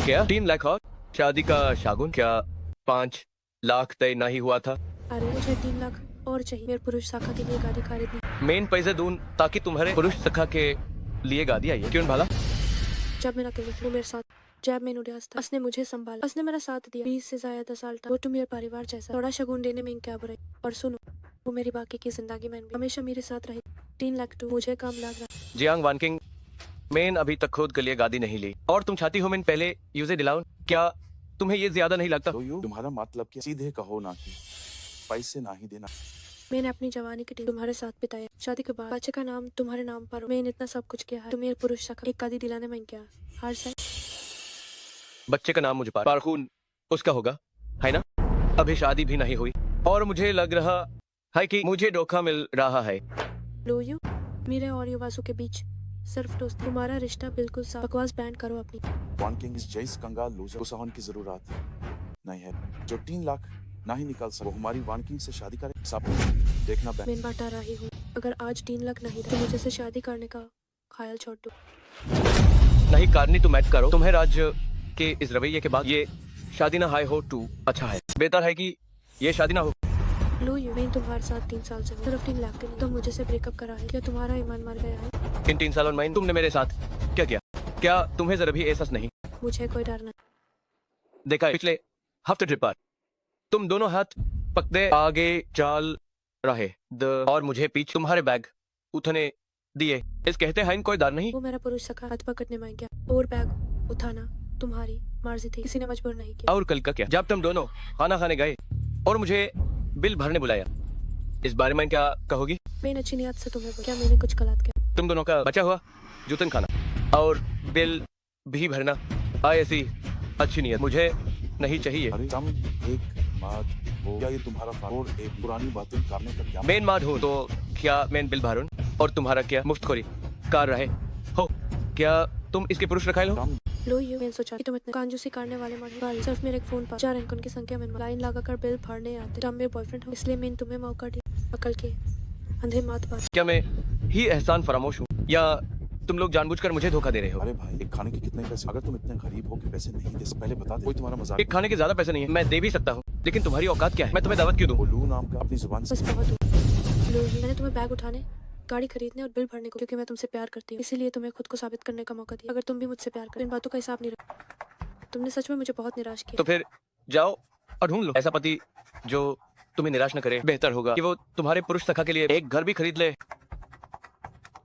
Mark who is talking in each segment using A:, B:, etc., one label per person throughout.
A: क्या 3 लाख और शादी का शागुन? क्या 5 लाख तय नहीं हुआ था?
B: अरे मुझे 3 लाख और चाहिए मेरे पुरुष शाखा के लिए गाड़ी खरीदनी।
A: मेन पैसे दूं ताकि तुम्हारे पुरुष सखा के लिए गाड़ी आई है। क्यों भाला?
B: जब मैं अकेले थी वो मेरे साथ जब मैं उदास था उसने मुझे संभाला, उसने मेरा साथ दिया। 20 से ज्यादा साल तक वो तो मेरे परिवार जैसा। थोड़ा शगुन देने में क्या बुराई। और सुनो, वो मेरी बाकी की जिंदगी में भी हमेशा मेरे साथ रहे। 3 लाख तो मुझे कम लग रहा।
A: जियांग वानकिंग, मैन अभी तक खुद के लिए गाड़ी नहीं ली और तुम चाहती हो मैं पहले यूजे दिलाऊं? क्या तुम्हें ये ज्यादा नहीं लगता?
C: तो यू तुम्हारा मतलब क्या? सीधे कहो ना कि पैसे ना ही देना।
B: मैंने अपनी जवानी के दिन तुम्हारे साथ बिताया। शादी के बाद बच्चे का नाम तुम्हारे नाम पर हो। मैंने इतना सब कुछ किया है तो मेरे पुरुष शाखा एक गाड़ी दिलाने में क्या हार से।
A: बच्चे का नाम मुझे पारखून उसका होगा, है ना? अभी शादी भी नहीं हुई और मुझे लग रहा है कि मुझे धोखा मिल रहा है।
B: लो यू, मेरे और युवासु के बीच सिर्फ दोस्त। तुम्हारा रिश्ता बिल्कुल साफ। बकवास बैंड करो अपनी।
C: वानकिंग इस जैस कंगाल लूजर को सहन की जरूरत नहीं है जो 3 लाख ना ही निकाल सको। हमारी वानकिंग से शादी करे सब देखना बैन।
B: मैं बता रही हूँ, अगर आज 3 लाख नहीं तो मुझे से शादी करने का ख्याल छोड़ दो।
A: नहीं करनी तो मैच करो। तुम्हें राज्य के इस रवैये के बाद ये शादी ना हाई हो टू अच्छा है। बेहतर है कि ये शादी ना हो।
B: लो यू, मैं तुम्हारे साथ 3 साल से हूँ। सिर्फ 3 लाख के लिए तो मुझे से ब्रेकअप करा है। क्या तुम्हारा ईमान मर गया है?
A: इन 3 सालों में तुमने मेरे साथ क्या किया? क्या तुम्हें जरा भी एहसास नहीं?
B: मुझे कोई डर नहीं।
A: देखा है पिछले हफ्ते ट्रिप पर तुम दोनों हाथ पकड़े आगे चल रहे और मुझे पीछे तुम्हारे बैग उठने दिए। इस कहते हैं कोई डर नहीं।
B: वो मेरा पुरुष सखा हाथ पकड़ने में गया और बैग उठाना तुम्हारी मर्जी थी, किसी ने मजबूर नहीं किया।
A: और कल का क्या, जब तुम दोनों खाना खाने गए और मुझे बिल भरने बुलाया, इस बारे में क्या कहोगी?
B: मैंने अच्छी नियत से तुम्हें बोला, क्या मैंने कुछ गलत किया?
A: तुम दोनों का बचा हुआ जूतन खाना और बिल भी भरना, ऐसी अच्छी नियत मुझे नहीं चाहिए।
C: अरे तुम एक बात हो, क्या ये तुम्हारा और एक पुरानी बातें करने का क्या?
A: मेन माद हो तो क्या मैं बिल भरून और तुम्हारा क्या मुफ्तखोरी कर रहे हो? क्या तुम इसके पुरुष रखाए हो?
C: तुम
B: लो यू, मैंने सोचा कि तुम इतने कांजूसी करने वाले मर्द सिर्फ मेरे फोन पर 4 अंकों की संख्या में लाइन लगाकर बिल भरने आते। तुम मेरे बॉयफ्रेंड हो इसलिए मैंने तुम्हें मौका दिया। अकल के अंधे मत बात।
A: क्या मैं ही एहसान फरामोश हूँ या तुम लोग जानबूझकर मुझे धोखा दे रहे हो?
C: अरे भाई, एक खाने के कितने पैसे? अगर तुम इतने गरीब हो कि पैसे नहीं दे सकते, पहले बता दे। कोई तुम्हारा मजाक?
A: एक खाने के ज्यादा पैसे नहीं है, मैं दे भी सकता हूँ, लेकिन तुम्हारी औकात क्या है? मैं तुम्हें दावत क्यों दूँ?
C: बोलू नाम का अपनी जुबान से।
B: बस बहुत हो। लो यू, मैंने तुम्हें बैग उठाने, गाड़ी खरीदने और बिल भरने को, क्योंकि मैं तुमसे प्यार करती हूँ, इसीलिए तुम्हें खुद को साबित करने का मौका दिया। अगर तुम भी मुझसे प्यार करते, इन बातों का हिसाब नहीं रखते। तुमने सच में मुझे बहुत निराश किया।
A: तो फिर जाओ और ढूंढ लो ऐसा पति जो तुम्हें निराश न करे। बेहतर होगा कि वो तुम्हारे पुरुष सखा के लिए एक घर भी खरीद ले।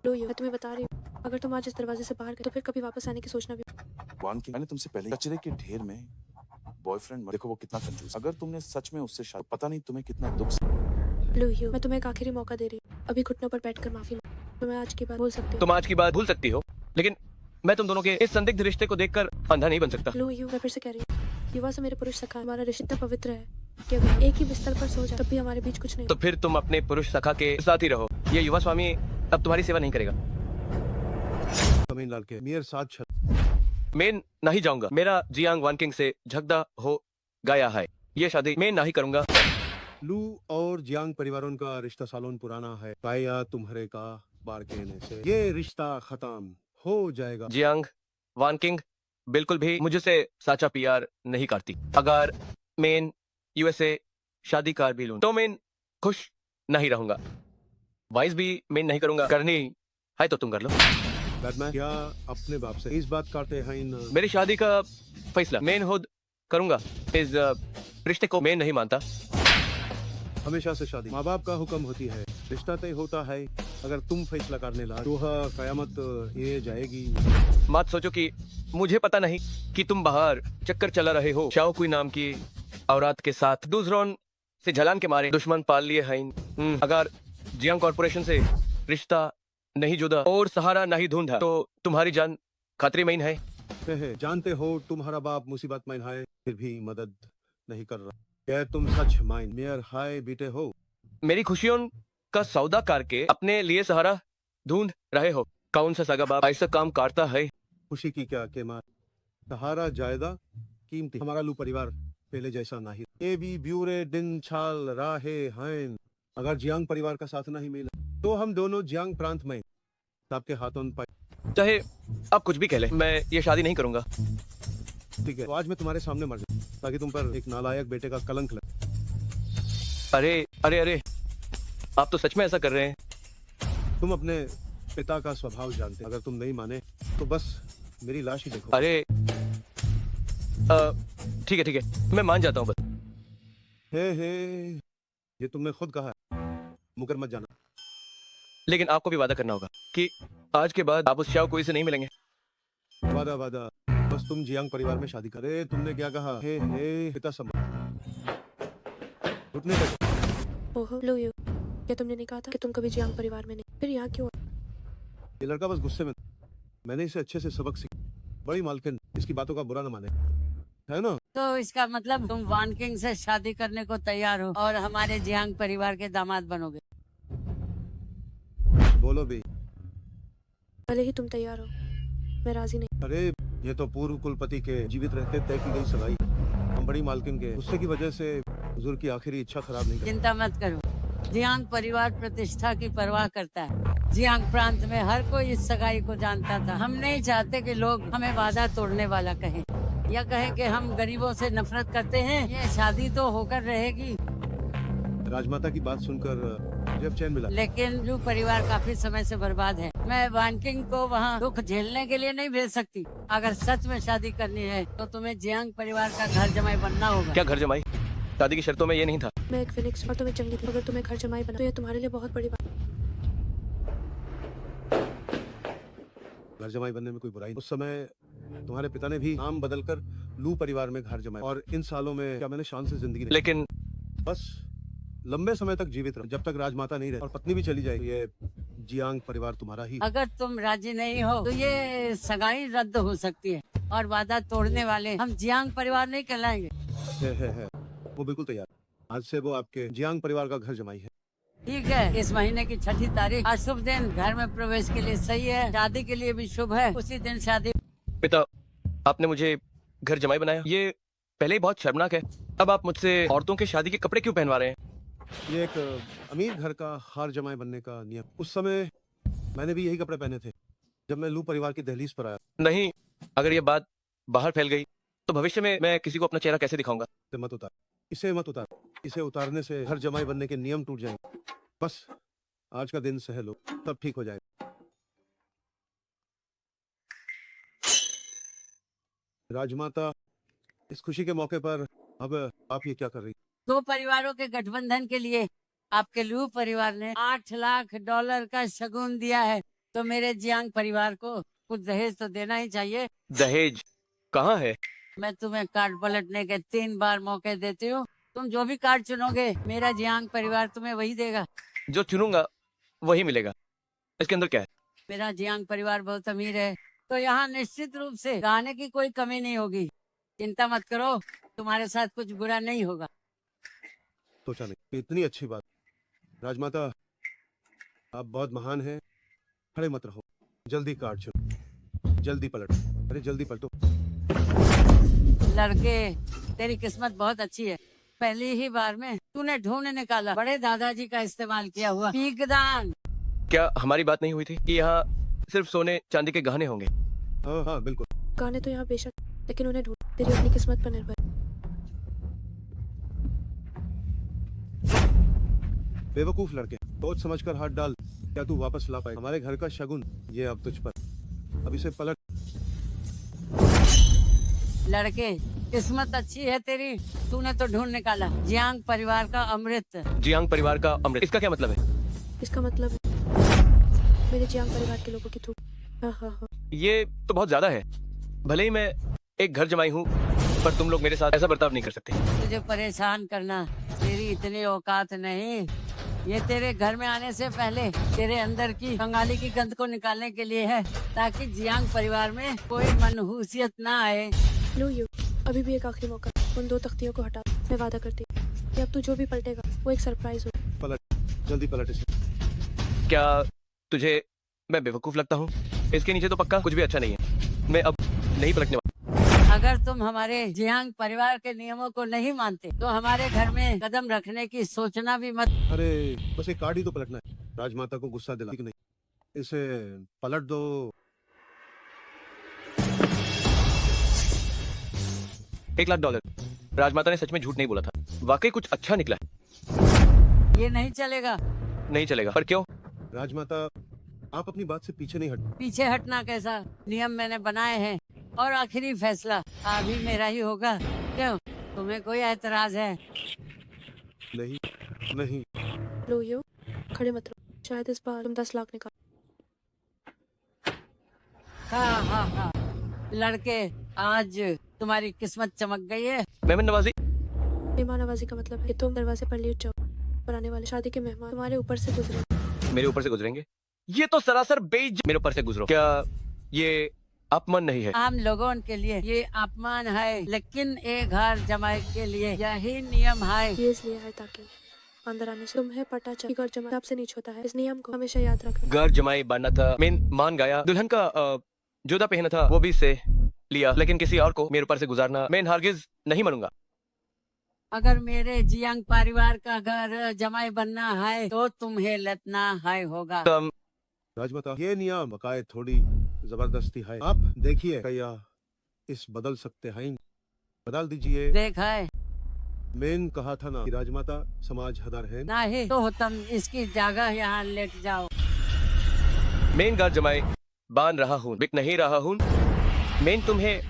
B: लो यू, मैं तुम्हें बता रही हूँ, अगर तुम आज इस दरवाजे से बाहर गए तो फिर कभी वापस आने की सोचना भी।
C: वानकिंग, मैंने तुमसे पहले कचरे के ढेर में बॉयफ्रेंड देखो वो कितना कंजूस। अगर तुमने सच में उससे शादी, पता नहीं तुम्हें कितना दुख।
B: लो यू, मैं तुम्हें एक आखिरी मौका दे रही हूँ। अभी घुटनों पर बैठकर माफी मांग। तुम्हें आज की बात बोल सकते हो।
A: तुम आज की बात भूल सकती हो, लेकिन मैं तुम दोनों के इस संदिग्ध रिश्ते को देखकर अंधा नहीं बन सकता।
B: लो यू, मैं फिर से कह रही हूँ, युवा से मेरे पुरुष सखा, हमारा रिश्ता इतना पवित्र है कि अगर एक ही बिस्तर पर सो जाए तब भी हमारे बीच कुछ नहीं।
A: तो फिर तुम अपने पुरुष सखा के साथ ही रहो। ये युवा स्वामी अब तुम्हारी सेवा नहीं करेगा।
D: तमिलनाडु के मेयर साथ
A: मैं नहीं जाऊंगा। मेरा जियांग वानकिंग से झगड़ा हो गया है। ये शादी मैं नहीं करूंगा।
D: लू और जियांग परिवारों का रिश्ता सालों पुराना है। पाया तुम्हारे का बार कहने से ये रिश्ता खत्म हो जाएगा।
A: जियांग वानकिंग बिल्कुल भी मुझसे साचा प्यार नहीं करती। अगर मैं यूएसए शादी कर भी लूं तो मैं खुश नहीं रहूंगा। वाइस भी मैं नहीं करूंगा। करनी है तो तुम कर लो।
D: बैटमैन, क्या अपने बाप से इस बात करते हैं
A: मेरी शादी का फैसला मैं खुद करूंगा। इस रिश्ते को मैं नहीं मानता।
D: हमेशा से शादी माँ बाप का हुक्म होती है, रिश्ता तय होता है। अगर तुम फैसला करने लगा तो कयामत ये जाएगी।
A: मत सोचो कि मुझे पता नहीं कि तुम बाहर चक्कर चला रहे हो शाओ कोई नाम की औरत के साथ। दूसरों से जलान के मारे दुश्मन पाल लिए हैं। अगर जियांग कॉर्पोरेशन से रिश्ता नहीं जुदा और सहारा नहीं ढूंढा तो तुम्हारी जान खतरे में है।
D: जानते हो तुम्हारा बाप मुसीबत में है, फिर भी मदद नहीं कर रहा। क्या तुम सच माइन मेयर हाय बेटे हो?
A: मेरी खुशियों का सौदा करके अपने लिए सहारा ढूंढ रहे हो। कौन सा सगा बाप ऐसा काम करता है?
D: खुशी की क्या कीमत? सहारा जायदा कीमती। हमारा लू परिवार पहले जैसा नहीं। ये भी ब्यूरे दिन छाल रहे हैं। अगर जियांग परिवार का साथ नहीं मिला तो हम दोनों जियांग प्रांत में सबके हाथों पर।
A: चाहे आप कुछ भी कह ले, मैं ये शादी नहीं करूंगा।
D: ठीक है, तो आज मैं तुम्हारे सामने मर जाऊं ताकि तुम पर एक नालायक बेटे का कलंक लगे।
A: अरे अरे अरे, आप तो सच में ऐसा कर रहे हैं?
D: तुम अपने पिता का स्वभाव जानते हो। अगर तुम नहीं माने तो बस मेरी लाश ही देखो।
A: अरे ठीक है ठीक है, मैं मान जाता हूँ बस।
D: हे ये तुमने खुद कहा है, मुकर मत जाना।
A: लेकिन आपको भी वादा करना होगा कि आज के बाद आप उस शाओ कोई से नहीं मिलेंगे।
D: वादा वादा, बस तुम जियांग परिवार में शादी करे। तुमने क्या कहा? हे पिता सम्मान, घुटने टेको।
B: ओहो लो यू, क्या तुमने नहीं कहा था कि तुम कभी जियांग परिवार में नहीं? फिर यहाँ क्यों?
D: ये लड़का बस गुस्से में था। मैंने इसे अच्छे से सबक सीखा। बड़ी मालकिन इसकी बातों का बुरा न माने, है ना?
E: तो इसका मतलब तुम वान किंग से शादी करने को तैयार हो और हमारे जियांग परिवार के दामाद बनोगे।
D: बोलो भी।
B: भले ही तुम तैयार हो, मैं राजी नहीं।
D: अरे ये तो पूर्व कुलपति के जीवित रहते तय की गई सगाई। हम बड़ी मालकिन के गुस्से की वजह से हुजूर की आखिरी इच्छा खराब नहीं कर।
E: चिंता मत करो, जियांग परिवार प्रतिष्ठा की परवाह करता है। जियांग प्रांत में हर कोई इस सगाई को जानता था। हम नहीं चाहते कि लोग हमें वादा तोड़ने वाला कहें या कहें कि हम गरीबों से नफरत करते हैं। ये शादी तो होकर रहेगी।
D: राजमाता की बात सुनकर मुझे अब चैन मिला।
E: लेकिन लू परिवार काफी समय से बर्बाद है। मैं वान किंग को वहाँ दुख झेलने के लिए नहीं भेज सकती। अगर सच में शादी करनी है तो तुम्हें जियांग परिवार का घर जमाई बनना होगा।
A: क्या घर जमाई? शादी की शर्तों में ये नहीं था।
B: मैं एक फिनिक्स और तुम्हें चंगी थी। अगर तुम्हें घर जमाई बना तो ये तुम्हारे लिए बहुत बड़ी बात।
D: घर जमाई बनने में कोई बुराई नहीं। उस समय तुम्हारे पिता ने भी नाम बदलकर लू परिवार में घर जमाया और इन सालों में क्या मैंने शान से जिंदगी नहीं।
A: लेकिन
D: बस लंबे समय तक जीवित रहो। जब तक राजमाता नहीं रहे और पत्नी भी चली जाएगी, ये जियांग परिवार तुम्हारा ही।
E: अगर तुम राजी नहीं हो तो ये सगाई रद्द हो सकती है और वादा तोड़ने वाले हम जियांग परिवार नहीं कहलाएंगे।
D: है। वो बिल्कुल तैयार। आज से वो आपके जियांग परिवार का घर जमाई है।
E: ठीक है, इस महीने की 6 तारीख आज शुभ दिन घर में प्रवेश के लिए सही है, शादी के लिए भी शुभ है। उसी दिन शादी।
A: पिता, आपने मुझे घर जमाई बनाया, ये पहले ही बहुत शर्मनाक है। अब आप मुझसे औरतों के शादी के कपड़े क्यों पहनवा रहे हैं?
D: ये एक अमीर घर का हार जमाई बनने का नियम। उस समय मैंने भी यही कपड़े पहने थे जब मैं लू परिवार की दहलीज पर आया।
A: नहीं, अगर ये बात बाहर फैल गई तो भविष्य में मैं किसी को अपना चेहरा कैसे दिखाऊंगा?
D: इसे मत उतार। इसे उतारने से घर जमाई बनने के नियम टूट जाएंगे। बस आज का दिन सह लो, सब ठीक हो जाएगा। राजमाता, इस खुशी के मौके पर अब आप ये क्या कर रही?
E: 2 परिवारों के गठबंधन के लिए आपके लू परिवार ने $8 लाख का शगुन दिया है, तो मेरे जियांग परिवार को कुछ दहेज तो देना ही चाहिए।
A: दहेज कहाँ है?
E: मैं तुम्हें कार्ड पलटने के 3 बार मौके देती हूँ। तुम जो भी कार्ड चुनोगे मेरा जियांग परिवार तुम्हें वही देगा।
A: जो चुनूंगा वही मिलेगा। इसके अंदर क्या है?
E: मेरा जियांग परिवार बहुत अमीर है, तो यहाँ निश्चित रूप से गाने की कोई कमी नहीं होगी। चिंता मत करो, तुम्हारे साथ कुछ बुरा नहीं होगा।
D: सोचा नहीं, इतनी अच्छी बात। राजमाता, आप बहुत महान हैं। खड़े मत रहो, जल्दी कार्ड चुनो, जल्दी पलटो। अरे जल्दी पलटो।
E: लड़के, तेरी किस्मत बहुत अच्छी है। पहली ही बार में तूने ढूंढ निकाला बड़े दादाजी का इस्तेमाल किया हुआ पीकदान।
A: क्या हमारी बात नहीं हुई थी कि यहाँ सिर्फ सोने चांदी के गहने होंगे?
D: हाँ बिल्कुल।
B: गाने तो यहाँ बेशक, लेकिन उन्हें ढूंढ तेरी अपनी किस्मत पर निर्भर।
D: बेवकूफ लड़के, सोच समझकर हाथ डाल। क्या तू वापस ला पाए हमारे घर का शगुन? ये अब तुझ पर। अब इसे पलट।
E: लड़के, किस्मत अच्छी है तेरी, तूने तो ढूंढ निकाला जियांग परिवार का अमृत।
A: जियांग परिवार का अमृत, इसका क्या मतलब है?
B: इसका मतलब है मेरे जियांग परिवार के लोगों की थूक। हाँ।
A: ये तो बहुत ज्यादा है। भले ही मैं एक घर जमाई हूँ, पर तुम लोग मेरे साथ ऐसा बर्ताव नहीं कर सकते।
E: तुझे परेशान करना तेरी इतनी औकात नहीं। ये तेरे घर में आने से पहले तेरे अंदर की बंगाली की गंध को निकालने के लिए है, ताकि जियांग परिवार में कोई मनहूसियत ना आए।
B: लो यू, अभी भी एक आखिरी मौका। उन 2 तख्तियों को हटा। मैं वादा करती हूँ कि अब तू जो भी पलटेगा वो एक सरप्राइज हो।
D: पलट, जल्दी पलट इसे।
A: क्या तुझे मैं बेवकूफ लगता हूँ? इसके नीचे तो पक्का कुछ भी अच्छा नहीं है। मैं अब नहीं पलटने वाला।
E: अगर तुम हमारे जियांग परिवार के नियमों को नहीं मानते तो हमारे घर में कदम रखने की सोचना भी मत।
D: अरे बस एक कार्ड ही तो पलटना है। राजमाता को गुस्सा दिला कि नहीं, इसे पलट दो।
A: $1 लाख। राजमाता ने सच में झूठ नहीं बोला था, वाकई कुछ अच्छा निकला है।
E: ये नहीं चलेगा।
A: नहीं चलेगा, पर क्यों?
D: राजमाता, आप अपनी बात से पीछे नहीं हट।
E: पीछे हटना कैसा? नियम मैंने बनाए हैं और आखिरी फैसला अभी मेरा ही होगा। क्यों, तुम्हें कोई ऐतराज है?
D: नहीं, नहीं।
B: लो यो, खड़े मत रहो, शायद इस बार तुम 10 लाख निकाल।
E: हाँ हाँ हाँ, लड़के, आज तुम्हारी किस्मत चमक गई है।
A: मेहमान नवाजी।
B: मेहमान नवाजी का मतलब है कि तुम दरवाजे पर लेट जाओ और आने वाले शादी के मेहमान तुम्हारे ऊपर से गुजरे।
A: मेरे ऊपर से गुजरेंगे? ये तो सरासर बेइज्जत। मेरे ऊपर से गुजरो, क्या ये अपमान नहीं है?
E: हम लोगों के लिए ये अपमान है, लेकिन एक घर जमाई के लिए यही नियम है।
B: ये इसलिए है ताकि अंदर आने से तुम्हें पता चले कि घर जमा सबसे नीचे होता है। इस नियम को हमेशा याद रखना।
A: घर जमाई बांधना था, मैं मान गया। दुल्हन का जोड़ा पहना था, वो भी से लिया, लेकिन किसी और को मेरे ऊपर से गुजारना मैं हरगिज नहीं मानूंगा।
E: अगर मेरे जियांग परिवार का घर जमाई बनना है तो तुम्हें लतना है होगा।
A: तो
D: राजमाता, ये नियम बकाए थोड़ी जबरदस्ती है। आप देखिए क्या इस बदल सकते हैं, बदल दीजिए।
E: देख है
D: मैंने कहा था ना कि राजमाता समाज हदर है।
E: नहीं तो तुम इसकी जगह यहाँ लेट जाओ।
A: मैं घर जमाई बांध रहा हूँ, बिक नहीं रहा हूँ। मैं तुम्हें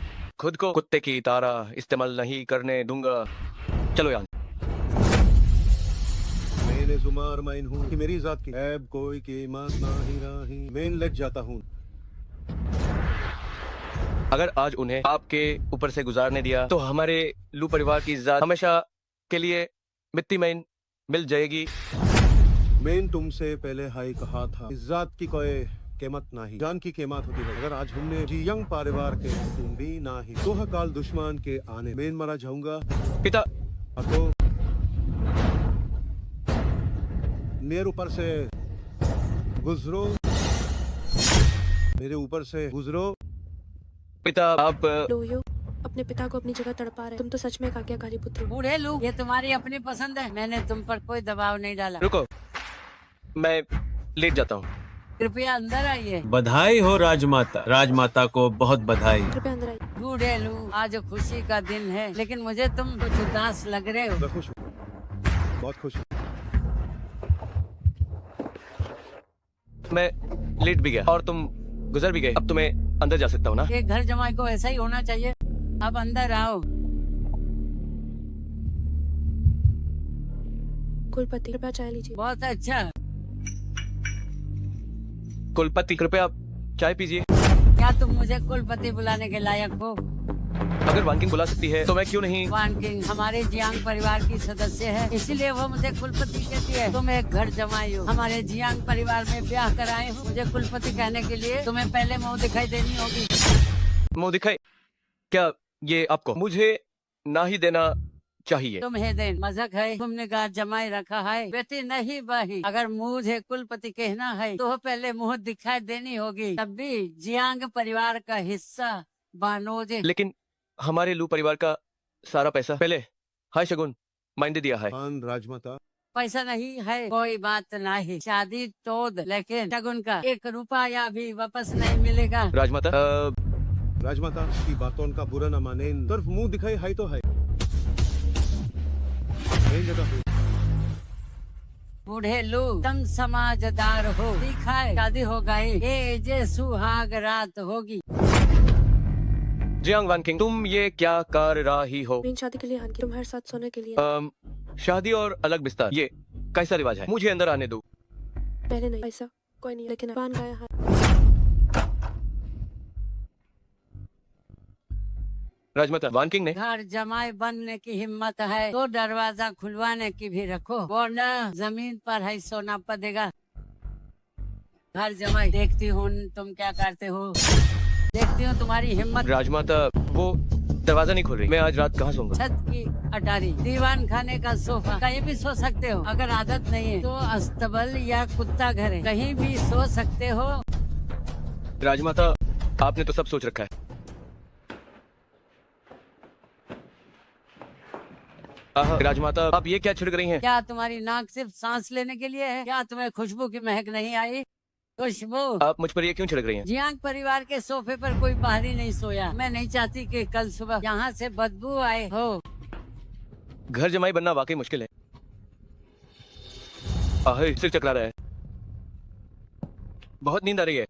A: खुद को कुत्ते की तरह इस्तेमाल नहीं करने दूंगा। चलो यार।
D: मैंने जुमार माइन हूँ कि मेरी जात की ऐब कोई कीमत नहीं रही। मैं लग जाता हूँ।
A: अगर आज उन्हें आपके ऊपर से गुजारने दिया तो हमारे लू परिवार की इज्जत हमेशा के लिए मिट्टी में मिल जाएगी।
D: मैंने तुमसे पहले हाई कहा था, इज्जत की कोई कीमत नहीं, जान की कीमत होती है। अगर आज हमने जियांग परिवार के तुम भी नहीं तो काल दुश्मन के आने मैं मरा जाऊंगा।
A: पिता,
D: तो मेरे ऊपर से गुजरो, मेरे ऊपर से गुजरो।
A: पिता आप
B: लो यो, अपने पिता को अपनी जगह तड़पा रहे। तुम तो सच में एक आज्ञाकारी पुत्र हो।
E: बूढ़े लोग, ये तुम्हारी अपनी पसंद है, मैंने तुम पर कोई दबाव नहीं डाला।
A: रुको, मैं लेट जाता हूँ।
E: कृपया अंदर आइए।
F: बधाई हो राजमाता, राजमाता को बहुत बधाई।
B: कृपया अंदर आइए।
E: बूढ़े लोग, आज खुशी का दिन है, लेकिन मुझे तुम कुछ उदास लग रहे हो।
D: मैं खुश हूँ, बहुत खुश हूँ।
A: मैं लेट भी गया और तुम गुजर भी गए। अब तुम्हें अंदर जा सकता हूँ ना?
E: एक घर जमाई को ऐसा ही होना चाहिए। अब अंदर आओ।
B: कुलपति, कृपया चाय लीजिए।
E: बहुत अच्छा।
A: कुलपति, कृपया आप चाय पीजिए।
E: क्या तुम मुझे कुलपति बुलाने के लायक हो?
A: अगर वानकिंग बुला सकती है तो मैं क्यों नहीं?
E: वान किंग हमारे जियांग परिवार की सदस्य है, इसीलिए वो मुझे कुलपति कहती है। तुम एक घर जमाई हो, हमारे जियांग परिवार में ब्याह कराए हो। मुझे कुलपति कहने के लिए तुम्हें पहले मुंह दिखाई देनी होगी।
A: मुंह दिखाई? क्या ये आपको मुझे ना ही देना चाहिए?
E: तुम्हें दे मजाक है? तुमने घर जमाई रखा है, बेटी नहीं बही। अगर मुझे कुलपति कहना है तो पहले मुंह दिखाई देनी होगी, तब भी जियांग परिवार का हिस्सा बनोगे।
A: लेकिन हमारे लू परिवार का सारा पैसा पहले हाय शगुन माइंडे दिया है।
D: खान राजमाता,
E: पैसा नहीं है कोई बात नहीं, शादी तोड़, लेकिन शगुन का 1 रुपया भी वापस नहीं मिलेगा।
A: राजमाता
D: राजमाता की बातों का बुरा न माने, सिर्फ मुंह दिखाई है तो है। मैं जगह हूँ।
E: बूढ़े लोग, तुम समाजदार हो, दिखाए शादी हो गई, ये जे सुहाग रात होगी।
A: जियांग वानकिंग, तुम ये क्या कर रही हो?
B: मेरी शादी के लिए हान की, तुम्हारे साथ सोने के लिए।
A: शादी और अलग बिस्तर, ये कैसा रिवाज है? मुझे अंदर आने दो।
B: पहले नहीं, ऐसा कोई नहीं, लेकिन बान गाया है।
A: राजमाता, वानकिंग ने
E: घर जमाई बनने की हिम्मत है तो दरवाजा खुलवाने की भी रखो, वरना जमीन पर है सोना पड़ेगा। घर जमाई, देखती हूँ तुम क्या करते हो, देखती हूँ तुम्हारी हिम्मत।
A: राजमाता, वो दरवाजा नहीं खोल रही। मैं आज रात कहाँ सोऊंगा?
E: छत की अटारी, दीवान खाने का सोफा, कहीं भी सो सकते हो। अगर आदत नहीं है तो अस्तबल या कुत्ता घर है, कहीं भी सो सकते हो।
A: राजमाता, आपने तो सब सोच रखा है। राजमाता, आप ये क्या छिड़क रही हैं?
E: क्या तुम्हारी नाक सिर्फ सांस लेने के लिए है? क्या तुम्हें खुशबू की महक नहीं आई? खुशबू,
A: आप मुझ पर ये क्यों छिड़क रही हैं?
E: जियांग परिवार के सोफे पर कोई बाहरी नहीं सोया। मैं नहीं चाहती कि कल सुबह यहाँ से बदबू आए हो।
A: घर जमाई बनना वाकई मुश्किल है। आहे, सिर चकरा रहा है। बहुत नींद आ रही है।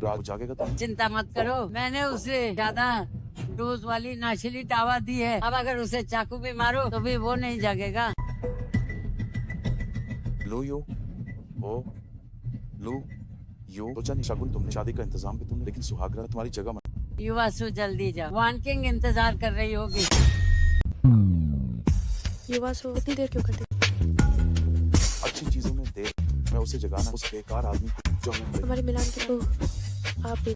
C: रात जागेगा तो
E: चिंता मत करो, मैंने उसे ज्यादा डोज वाली नशीली दवा दी है। अब अगर उसे चाकू भी मारो तो भी वो नहीं जागेगा।
C: लो यो ओ लो यो सोचा नहीं शगुन, तुमने शादी का इंतजाम भी तुमने, लेकिन सुहागरा तुम्हारी जगह में।
E: युवासु जल्दी जाओ, वान किंग इंतजार कर रही होगी।
B: युवा सो इतनी देर क्यों करते?
C: अच्छी चीजों में देर, मैं उसे जगाना उस बेकार आदमी को जो हमें
B: हमारे मिलान की तो आप भी।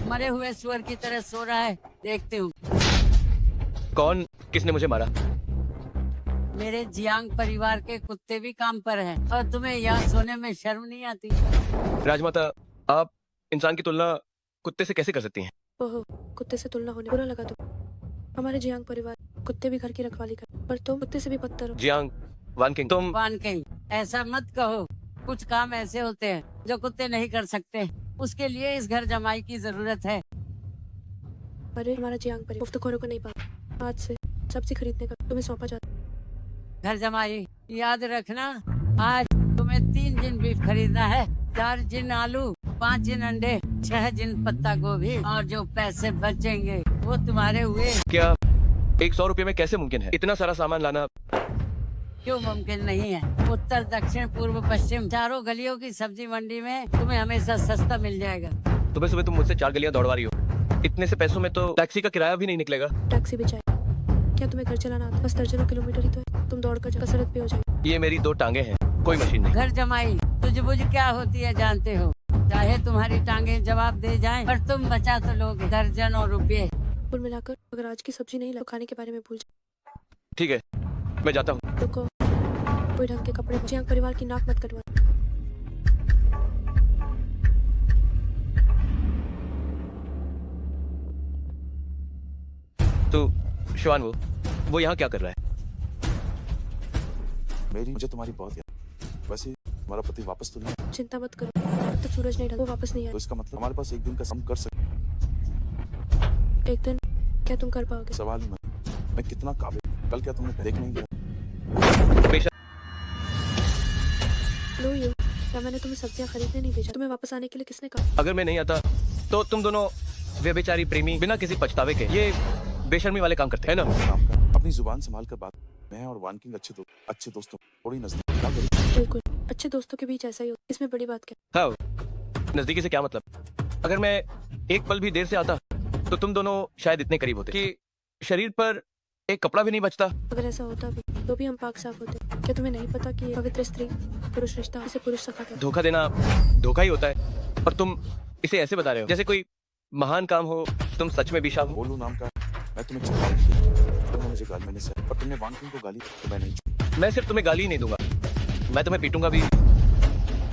E: मरे हुए सुअर की तरह सो रहा है, देखती हूँ।
A: कौन, किसने मुझे मारा?
E: मेरे जियांग परिवार के कुत्ते भी काम पर हैं और तुम्हें यहाँ सोने में शर्म नहीं आती?
A: राजमाता, आप इंसान की तुलना कुत्ते से कैसे कर सकती हैं?
B: ओहो, कुत्ते से तुलना होने बुरा लगा तो। हमारे जियांग परिवार कुत्ते भी घर की रखवाली कर, पर तुम कुत्ते से भी बदतर हो।
A: जियांग, वान किंग, तुम
E: वान किंग, ऐसा मत कहो। कुछ काम ऐसे होते हैं जो कुत्ते नहीं कर सकते। उसके लिए इस घर जमाई की जरूरत है।
B: अरे हमारा जियांग परिवार मुफ्तखोरों को नहीं पाता। आज से सब्जी खरीदने का तुम्हें सौंपा जाता।
E: घर जमाई, याद रखना, आज तुम्हें 3 जिन बीफ खरीदना है, 4 जिन आलू, 5 जिन अंडे, 6 जिन पत्ता गोभी, और जो पैसे बचेंगे वो तुम्हारे हुए।
A: क्या 100 रुपये में कैसे मुमकिन है इतना सारा सामान लाना?
E: क्यों मुमकिन नहीं है? उत्तर दक्षिण पूर्व पश्चिम चारों गलियों की सब्जी मंडी में तुम्हें हमेशा सस्ता मिल जाएगा।
A: सुबह सुबह तुम मुझसे 4 गलियां दौड़वा रही हो। इतने से पैसों में तो टैक्सी का किराया भी नहीं निकलेगा।
B: टैक्सी भी चाहिए? क्या तुम्हें घर चलाना आता? बस दर्जनों किलोमीटर ही तो है, तुम दौड़ कर कसरत भी हो जाएगी।
A: ये मेरी 2 टांगे हैं, कोई मशीन नहीं।
E: घर जमाई, तुझ बुझ क्या होती है जानते हो? चाहे तुम्हारी टांगे जवाब दे जाएं, पर तुम बचा तो लोगे दर्जनों रुपये।
B: कुल मिलाकर अगर आज की सब्जी नहीं ला तो खाने के बारे में भूल जाओ।
A: ठीक है, मैं जाता हूँ।
B: रुको, कोई ढंग के कपड़े जियांग परिवार की नाक मत कटवा।
A: तो श्वान, वो यहाँ क्या कर रहा है?
C: मुझे तुम्हारी बहुत याद। वैसे तुम्हारा पति वापस तो नहीं,
B: चिंता मत करो, जब तक सूरज नहीं ढला वो वापस नहीं
C: तो
B: आए।
C: इसका मतलब हमारे पास एक दिन का सम कर सकते।
B: एक दिन क्या तुम कर पाओगे?
C: सवाल ही मत, मैं कितना काबिल। कल क्या तुमने देख नहीं गया?
A: बेशक।
B: लो यू, क्या मैंने तुम्हें सब्जियां खरीदने नहीं भेजा? तुम्हें वापस आने के लिए किसने कहा?
A: अगर मैं नहीं आता तो तुम दोनों व्यभिचारी प्रेमी बिना किसी पछतावे के ये बेशर्मी वाले काम करते हैं ना?
C: काम कर, अपनी जुबान संभाल कर बात। मैं और वान किंग अच्छे दोस्तों थोड़ी नजदीक ना करें।
B: बिल्कुल, अच्छे दोस्तों के बीच ऐसा ही होता है, इसमें बड़ी बात क्या?
A: हाँ, नजदीकी से क्या मतलब? अगर मैं एक पल भी देर से आता तो तुम दोनों शायद इतने करीब होते कि शरीर पर एक कपड़ा भी नहीं बचता।
B: अगर ऐसा होता भी तो भी हम पाक साफ होते। क्या तुम्हें नहीं पता कि पवित्र स्त्री पुरुष रिश्ता इसे पुरुष सखा कहते हैं?
A: धोखा देना धोखा ही होता है, और तुम इसे ऐसे बता रहे हो जैसे कोई महान काम हो। तुम सच में विशाल हो।
C: बोलू नाम का, मैं तुम्हें चिल्लाऊं, तुमने मुझे गाली मैंने से, और तुमने वान किंग को गाली तो मैं नहीं।
A: मैं सिर्फ तुम्हें गाली ही नहीं दूंगा, मैं तुम्हें पीटूंगा भी।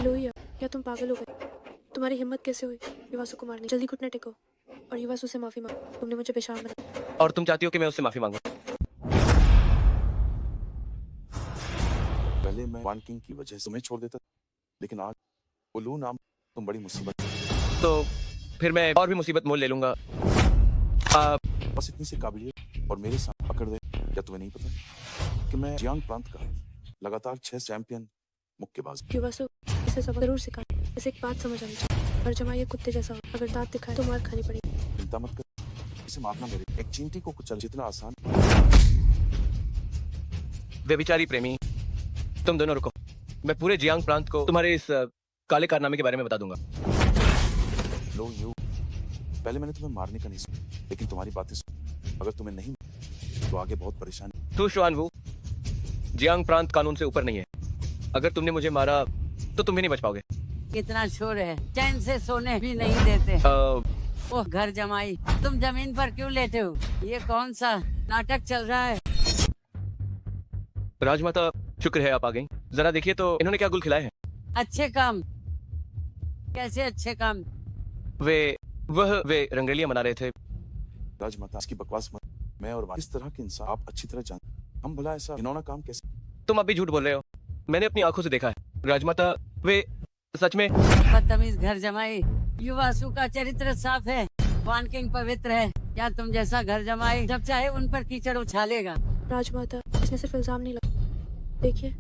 B: लोहिया, क्या तुम पागल हो गए? तुम्हारी हिम्मत कैसे हुई युवासु को मारने? जल्दी घुटने टेको और युवासु से माफी मांगो। तुमने मुझे पेशाब बना।
A: और तुम चाहती हो कि मैं उससे माफी मांगू?
C: पहले मैं वान किंग की वजह से तुम्हें छोड़ देता, लेकिन आज बोलू नाम तुम बड़ी मुसीबत।
A: तो फिर मैं और भी मुसीबत मोल ले लूंगा।
C: बस इतनी सी काबिलियत और मेरे साथ पकड़ दे। क्या तुम्हें नहीं पता कि मैं जियांग प्रांत का लगातार 6 चैंपियन मुक्केबाज।
B: युवासु, इसे सबक जरूर सिखा। इसे एक बात समझ आनी चाहिए, हर जमा ये कुत्ते जैसा हो। अगर दांत दिखाए तो मार खानी पड़ेगी।
C: चिंता मत कर, इसे मारना मेरे एक चींटी को कुचल जितना आसान।
A: व्यभिचारी प्रेमी, तुम दोनों रुको, मैं पूरे जियांग प्रांत को तुम्हारे इस काले कारनामे के बारे में बता दूंगा।
C: लो यू, पहले मैंने तुम्हें मारने का नहीं सोचा, लेकिन तुम्हारी बातें सुन, अगर तुम्हें नहीं तो आगे बहुत परेशानी।
A: तू शुआनवू, जियांग प्रांत कानून से ऊपर नहीं है। अगर तुमने मुझे मारा तो तुम भी नहीं बच पाओगे।
E: कितना शोर है, चैन से सोने भी नहीं देते। ओह घर जमाई, तुम जमीन पर क्यों लेटे हो? ये कौन सा नाटक चल रहा है?
A: राजमाता शुक्र है आप आ गई। जरा देखिए तो इन्होंने क्या गुल खिलाए हैं।
E: अच्छे काम? कैसे अच्छे काम?
A: वे रंगरेलियां मना रहे थे।
C: राजमाता इसकी बकवास मत। मैं और इस तरह के इंसान आप अच्छी तरह जानते। हम भला ऐसा घिनौना काम कैसे।
A: तुम अभी झूठ बोल रहे हो, मैंने अपनी आंखों से देखा है। राजमाता वे सच में।
E: बदतमीज घर जमाई। युवासु का चरित्र साफ है, वान किंग पवित्र है। क्या तुम जैसा घर जमाई जब चाहे उन पर कीचड़ उछालेगा?
B: राजमाता, इसने सिर्फ इल्जाम नहीं लगा, देखिए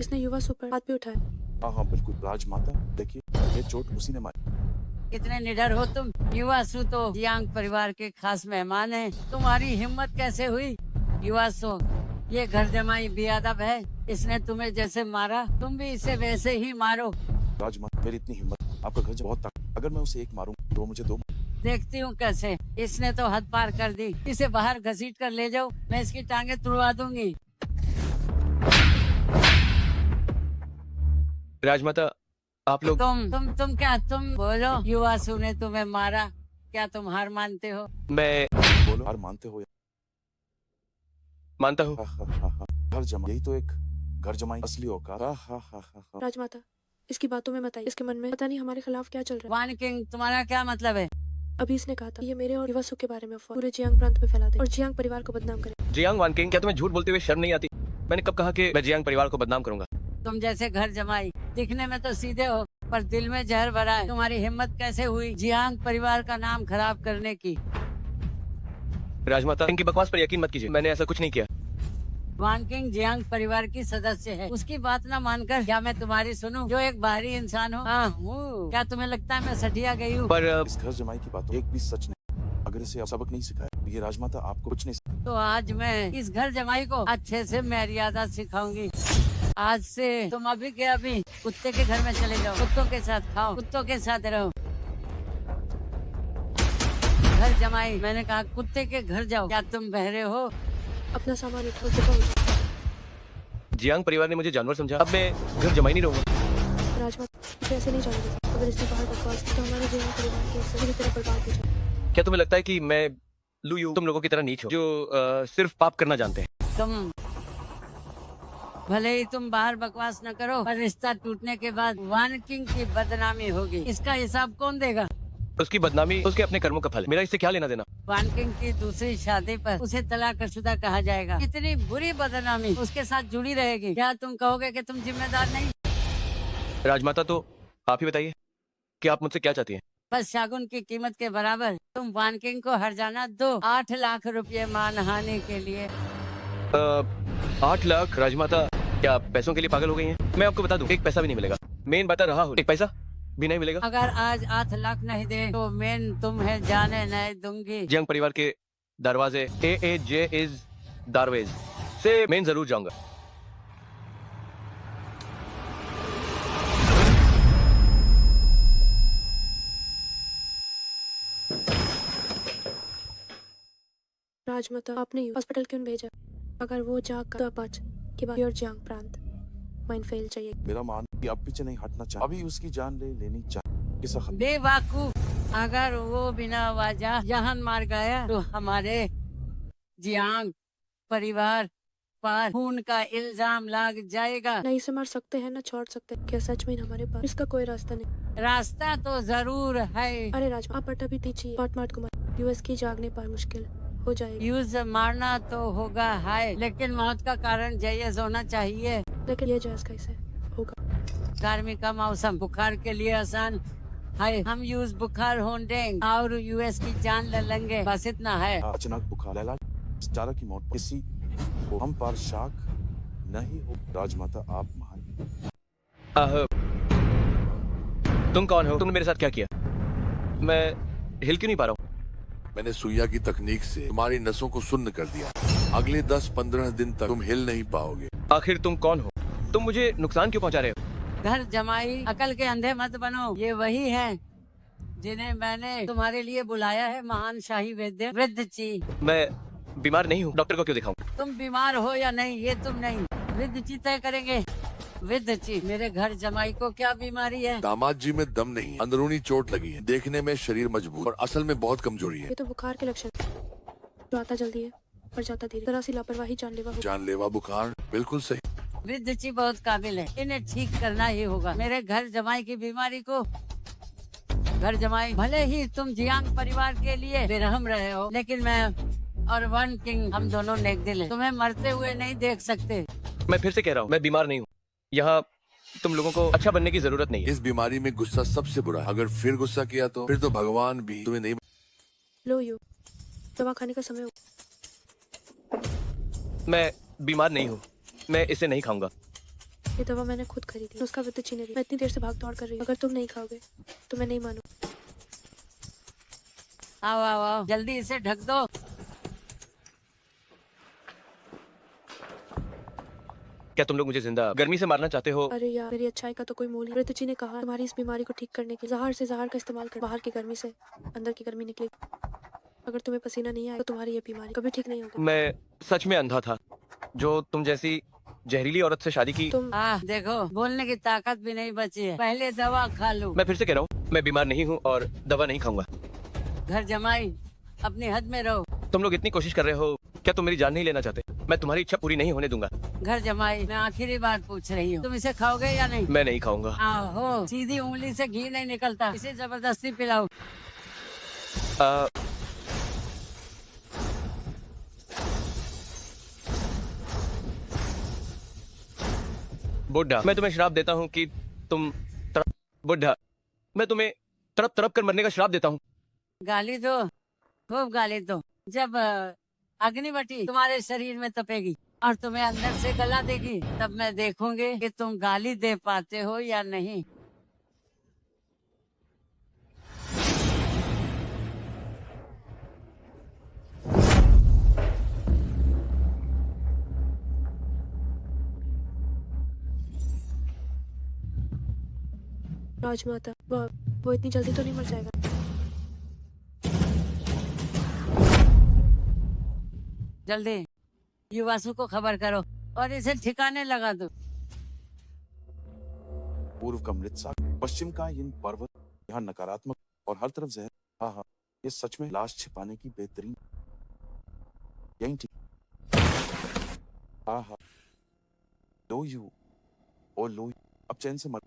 B: इसने युवा सुपर हाथ भी उठाया।
C: हाँ हाँ बिल्कुल राजमाता, देखिए ये चोट उसी ने मारी।
E: कितने निडर हो तुम। युवासु तो जियांग परिवार के खास मेहमान हैं। तुम्हारी हिम्मत कैसे हुई? युवासु, ये घर जमाई बेअदब है। इसने तुम्हें जैसे मारा तुम भी इसे वैसे ही मारो।
C: राजमाता मेरी इतनी हिम्मत, आपका घर बहुत ताकत। अगर मैं उसे एक मारूं तो वो मुझे दो।
E: देखती हूँ कैसे। इसने तो हद पार कर दी। इसे बाहर घसीट कर ले जाओ, मैं इसकी टांगे तुड़वा दूंगी।
A: राजमाता आप लोग।
E: तुम क्या तुम बोलो। युवासु ने तुम्हें मारा, क्या तुम हार मानते हो?
A: मैं
C: बोलो हार मानते हो या
A: मानता हूँ।
C: घर जमाई, यही तो एक घर जमाई असली औकात।
B: राजमाता, इसकी बातों में मत आइए, इसके मन में पता नहीं हमारे खिलाफ क्या चल रहा है।
E: वान किंग, तुम्हारा क्या मतलब है?
B: अभी इसने कहा था ये मेरे और युवासु के बारे में अफवाह पूरे जियांग प्रांत में फैला दे और जियांग परिवार को बदनाम करे।
A: जियांग वानकिंग, क्या तुम्हें झूठ बोलते हुए शर्म नहीं आती? मैंने कब कहा कि मैं जियांग परिवार को बदनाम करूंगा?
E: तुम जैसे घर जमाई दिखने में तो सीधे हो, पर दिल में जहर भरा है। तुम्हारी हिम्मत कैसे हुई जियांग परिवार का नाम खराब करने की?
A: राजमाता, इनकी बकवास पर यकीन मत कीजिए, मैंने ऐसा कुछ नहीं किया।
E: वान किंग जियांग परिवार की सदस्य है, उसकी बात न मानकर क्या मैं तुम्हारी सुनूं, जो एक बाहरी इंसान हो? हाँ हूँ। क्या तुम्हें लगता है मैं सठिया गई हूँ?
A: पर
C: इस घर जमाई की बातों एक भी सच नहीं। अगर इसे सबक नहीं सिखाया ये राजमाता आपको कुछ नहीं।
E: तो आज मैं इस घर जमाई को अच्छे से मर्यादा सिखाऊंगी। आज से तुम अभी के अभी कुत्ते के घर में चले जाओ, कुत्तों के साथ खाओ, कुत्तों के साथ रहो। घर जमाई, मैंने कहा कुत्ते के घर जाओ। क्या तुम बहरे हो?
B: अपना सामान उठाओ, दफा हो जाओ।
A: जियांग परिवार ने मुझे जानवर समझा, अब मैं घर जमाई नहीं रहूंगा।
B: राजमाता, इसे ऐसे नहीं जाने देते। अगर इसने बाहर बकवास की तो हमारे जियांग परिवार की इज्जत पूरी तरह बर्बाद हो जाए।
A: क्या तुम्हें लगता है कि मैं लुयू तुम लोगों की तरह नीच हूँ जो सिर्फ पाप करना जानते हैं?
E: तुम भले ही तुम बाहर बकवास न करो, पर रिश्ता टूटने के बाद वान किंग की बदनामी होगी। इसका हिसाब कौन देगा?
A: उसकी बदनामी उसके अपने कर्मों का फल है, मेरा इससे क्या लेना देना?
E: वान किंग की दूसरी शादी पर उसे तलाकशुदा कहा जाएगा। इतनी बुरी बदनामी उसके साथ जुड़ी रहेगी। क्या तुम कहोगे कि तुम जिम्मेदार नहीं?
A: राजमाता, तो आप ही बताइए कि आप मुझसे क्या चाहती हैं?
E: बस शागुन की कीमत के बराबर तुम वान किंग को हर्जाना दो, 8 लाख रुपए मानहानि के लिए।
A: 8 लाख? राजमाता, क्या आप पैसों के लिए पागल हो गई हैं? मैं आपको बता दूं, एक पैसा भी नहीं मिलेगा। मेन बता रहा हूँ, एक पैसा भी नहीं मिलेगा।
E: अगर आज 8 लाख नहीं दे तो मैं तुम्हें जाने नहीं दूंगी।
A: जियांग परिवार के दरवाजे AAJ इज दारवेज से मैं जरूर जाऊंगा।
B: राजमाता, आपने हॉस्पिटल क्यों भेजा? अगर वो जाग तो बच कि प्योर जियांग प्रांत माइन फेल चाहिए।
C: मेरा मान कि अब पीछे नहीं हटना चाहिए, अभी उसकी जान लेनी चाहिए। किसा खत-
E: बेवकूफ, अगर वो बिना वजह जहान मार गया तो हमारे जियांग परिवार पर खून का इल्जाम लग जाएगा।
B: नहीं से मार सकते हैं ना छोड़ सकते हैं। क्या सच में हमारे पास इसका कोई रास्ता नहीं?
E: रास्ता तो जरूर है।
B: अरे राजमा, आप पट्टा भी दीजिए। पाट को मार यूएस की जागने पर मुश्किल हो जाएगी।
E: यूज मारना तो होगा है, लेकिन मौत का कारण जायज होना चाहिए।
B: लेकिन ये जायज कैसे होगा?
E: गर्मी का मौसम बुखार के लिए आसान है। हम यूज बुखार होने और यूएस की जान ले लेंगे, बस इतना है।
C: अचानक बुखार लैला चारा की मौत किसी को हम पर शाक नहीं हो। राजमाता आप महान।
A: तुम कौन हो? तुमने मेरे साथ क्या किया? मैं हिल क्यों नहीं पा रहा हूँ?
G: मैंने सुइया की तकनीक से तुम्हारी नसों को सुन्न कर दिया। अगले 10-15 दिन तक तुम हिल नहीं पाओगे।
A: आखिर तुम कौन हो? तुम मुझे नुकसान क्यों पहुंचा रहे हो?
E: घर जमाई, अकल के अंधे मत बनो। ये वही है जिन्हें मैंने तुम्हारे लिए बुलाया है, महान शाही वैद्य वृद्ध जी।
A: मैं बीमार नहीं हूँ, डॉक्टर को क्यों दिखाऊं?
E: तुम बीमार हो या नहीं ये तुम नहीं, वृद्ध जी तय करेंगे। वृद्ध जी, मेरे घर जमाई को क्या बीमारी है?
G: दामाद जी में दम नहीं है, अंदरूनी चोट लगी है। देखने में शरीर मजबूत और असल में बहुत कमजोरी है।
B: ये तो बुखार के लक्षण। जो आता जल्दी है पर जाता धीरे, जरा सी लापरवाही जानलेवा हो।
G: जानलेवा बुखार, बिल्कुल सही।
E: वृद्ध जी बहुत काबिल है, इन्हें ठीक करना ही होगा। मेरे घर जमाई की बीमारी को, घर जमाई, भले ही तुम जियांग परिवार के लिए बेरहम रहे हो, लेकिन मैं और वन किंग हम दोनों नेक दिल हैं। तुम्हें मरते हुए नहीं देख सकते।
A: मैं फिर से कह रहा हूँ, मैं बीमार नहीं हूँ। यहाँ तुम लोगों को अच्छा बनने की जरूरत नहीं है।
G: इस बीमारी में गुस्सा सबसे बुरा है। अगर फिर गुस्सा किया तो फिर तो भगवान भी तुम्हें नहीं।
B: लो यू, दवा खाने का समय हो।
A: मैं बीमार नहीं हूँ, मैं इसे नहीं खाऊंगा।
B: ये दवा मैंने खुद खरीदी, उसका विद्युत चीनी। मैं इतनी देर से भाग दौड़ कर रही हूँ, अगर तुम नहीं खाओगे तो मैं नहीं मानू।
E: आओ आओ आओ, जल्दी इसे ढक दो।
A: क्या तुम लोग मुझे जिंदा गर्मी से मारना चाहते हो?
B: अरे यार, मेरी अच्छाई का तो कोई मोल नहीं। ऋतुजी ने कहा तुम्हारी इस बीमारी को ठीक करने के लिए जहर से जहर का इस्तेमाल कर, बाहर की गर्मी से अंदर की गर्मी निकले। अगर तुम्हें पसीना नहीं आए तो तुम्हारी ये बीमारी कभी ठीक नहीं होगी।
A: मैं सच में अंधा था जो तुम जैसी जहरीली औरत से शादी की।
B: तुम
E: देखो, बोलने की ताकत भी नहीं बची है। पहले दवा खा लो।
A: मैं फिर से कह रहा हूँ, मैं बीमार नहीं हूँ और दवा नहीं खाऊंगा।
E: घर जमाई, अपनी हद में रहो।
A: तुम लोग इतनी कोशिश कर रहे हो, क्या तुम मेरी जान नहीं लेना चाहते? मैं तुम्हारी इच्छा पूरी नहीं होने दूंगा।
E: घर जमाई, मैं आखिरी बार पूछ रही हूँ, तुम इसे खाओगे या नहीं?
A: मैं नहीं खाऊंगा।
E: आहो, सीधी उंगली से घी नहीं निकलता, इसे जबरदस्ती पिलाओ।
A: आ, बुढ़ा, मैं तुम्हें श्राप देता हूँ कि तुम बुढ़ा, मैं तुम्हें तड़प तड़प कर मरने का श्राप देता हूँ।
E: गाली दो, खूब गाली दो। जब अग्निवटी तुम्हारे शरीर में तपेगी और तुम्हें अंदर से गला देगी, तब मैं देखूंगी कि तुम गाली दे पाते हो या नहीं।
B: राजमाता, वो इतनी जल्दी तो नहीं मर जाएगा।
E: जल्दी युवासु को खबर करो और इसे ठिकाने लगा दो।
C: पूर्व का मृत सागर, पश्चिम का इन पर्वत, यहाँ नकारात्मक और हर तरफ जहर। हाँ हाँ, ये सच में लाश छिपाने की बेहतरीन। यही ठीक। हाँ हाँ, लो यू, ओ लो यू, अब चैन से मर।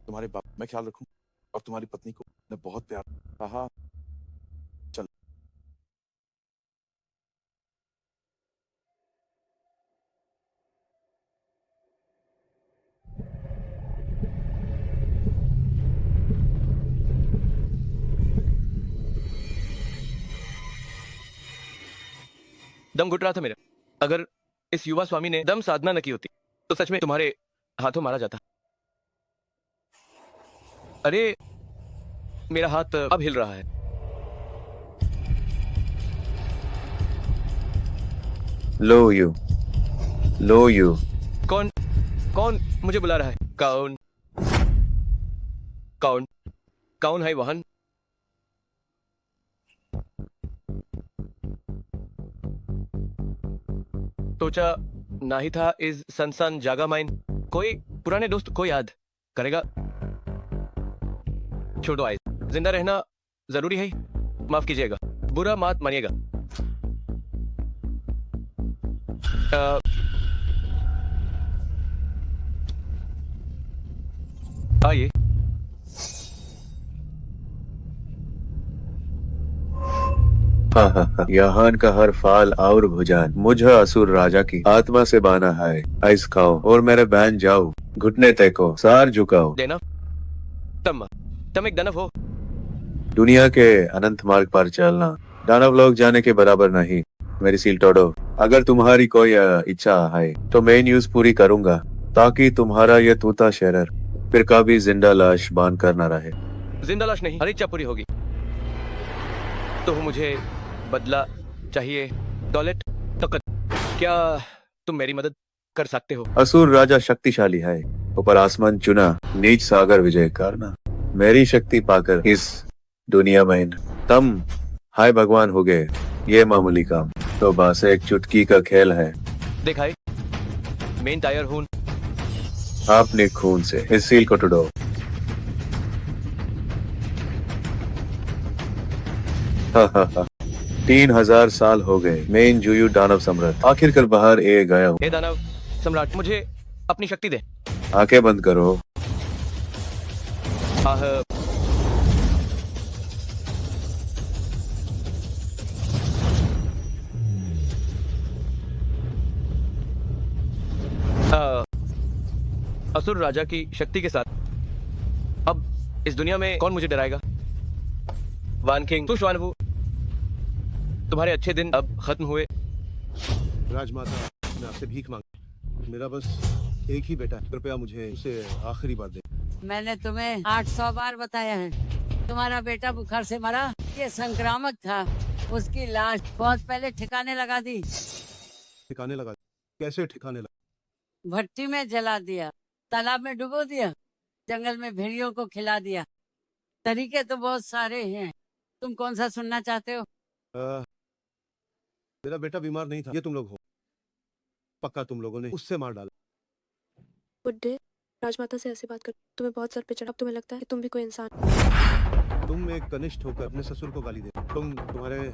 C: तुम्हारे बाप मैं ख्याल रखूं और तुम्हारी पत्नी को मैं बहुत प्यार। हाँ हाँ, चल।
A: दम घुट रहा था मेरा। अगर इस युवा स्वामी ने दम साधना न की होती तो सच में तुम्हारे हाथों मारा जाता। अरे मेरा हाथ अब हिल रहा है।
F: लो यू।
A: कौन कौन मुझे बुला रहा है? कौन कौन कौन है वाहन? सोचा ना ही था इस सनसन जागा माइन। कोई पुराने दोस्त को याद करेगा। छोड़ो आइस, जिंदा रहना जरूरी है, माफ कीजिएगा, बुरा मत मानिएगा। आइए।
F: यहाँ का हर फाल और भुजान मुझे असुर राजा की आत्मा से बाना है। आइस खाओ और मेरे बहन जाओ, घुटने टेको, सार झुकाओ।
A: देना तुम एक दानव हो।
F: दुनिया के अनंत मार्ग पर चलना दानव लोग जाने के बराबर नहीं। मेरी सील तोड़ो। अगर तुम्हारी कोई इच्छा है तो मैं न्यूज पूरी करूंगा, ताकि तुम्हारा ये तूता शेरर फिर कभी जिंदा लाश बांध कर न रहे।
A: जिंदा लाश नहीं, हर इच्छा पूरी होगी। तो मुझे बदला चाहिए, दौलत, ताकत। क्या तुम मेरी मदद कर सकते हो?
F: असुर राजा शक्तिशाली है, ऊपर आसमान चुना, नीच सागर विजय करना। मेरी शक्ति पाकर इस दुनिया में तुम हाय भगवान हो गए, ये मामूली काम तो बस एक चुटकी का खेल है।
A: दिखाई मेन टायर हूं।
F: आपने खून से इस सील को तोड़ो। 3000 साल हो गए मैं इन जुयू दानव सम्राट आखिरकार बाहर ए गया हूँ।
A: हे दानव सम्राट, मुझे अपनी शक्ति दे।
F: आंखें बंद करो।
A: आह, आ, असुर राजा की शक्ति के साथ अब इस दुनिया में कौन मुझे डराएगा? वान किंग सुश्वानवु, तुम्हारे अच्छे दिन अब खत्म हुए।
D: राजमाता, मैं आपसे भीख मांग, मेरा बस एक ही बेटा है, कृपया मुझे उसे आखिरी बार दे।
E: मैंने तुम्हें 800 बार बताया है, तुम्हारा बेटा बुखार से मरा, ये संक्रामक था। उसकी लाश बहुत पहले ठिकाने लगा दी,
D: ठिकाने लगा? कैसे ठिकाने लगा?
E: भट्टी में जला दिया, तालाब में डुबो दिया, जंगल में भेड़ियों को खिला दिया। तरीके तो बहुत सारे हैं, तुम कौन सा सुनना चाहते हो?
D: मेरा बेटा बीमार नहीं था, ये तुम लोग हो। पक्का तुम लोगों ने उससे मार डाला।
B: बुड्ढे, राजमाता से ऐसी बात कर, तुम्हें बहुत सर पे चढ़ा। अब तुम्हें लगता है कि तुम भी कोई इंसान।
D: तुम एक कनिष्ठ होकर अपने ससुर को गाली दे। तुम्हारे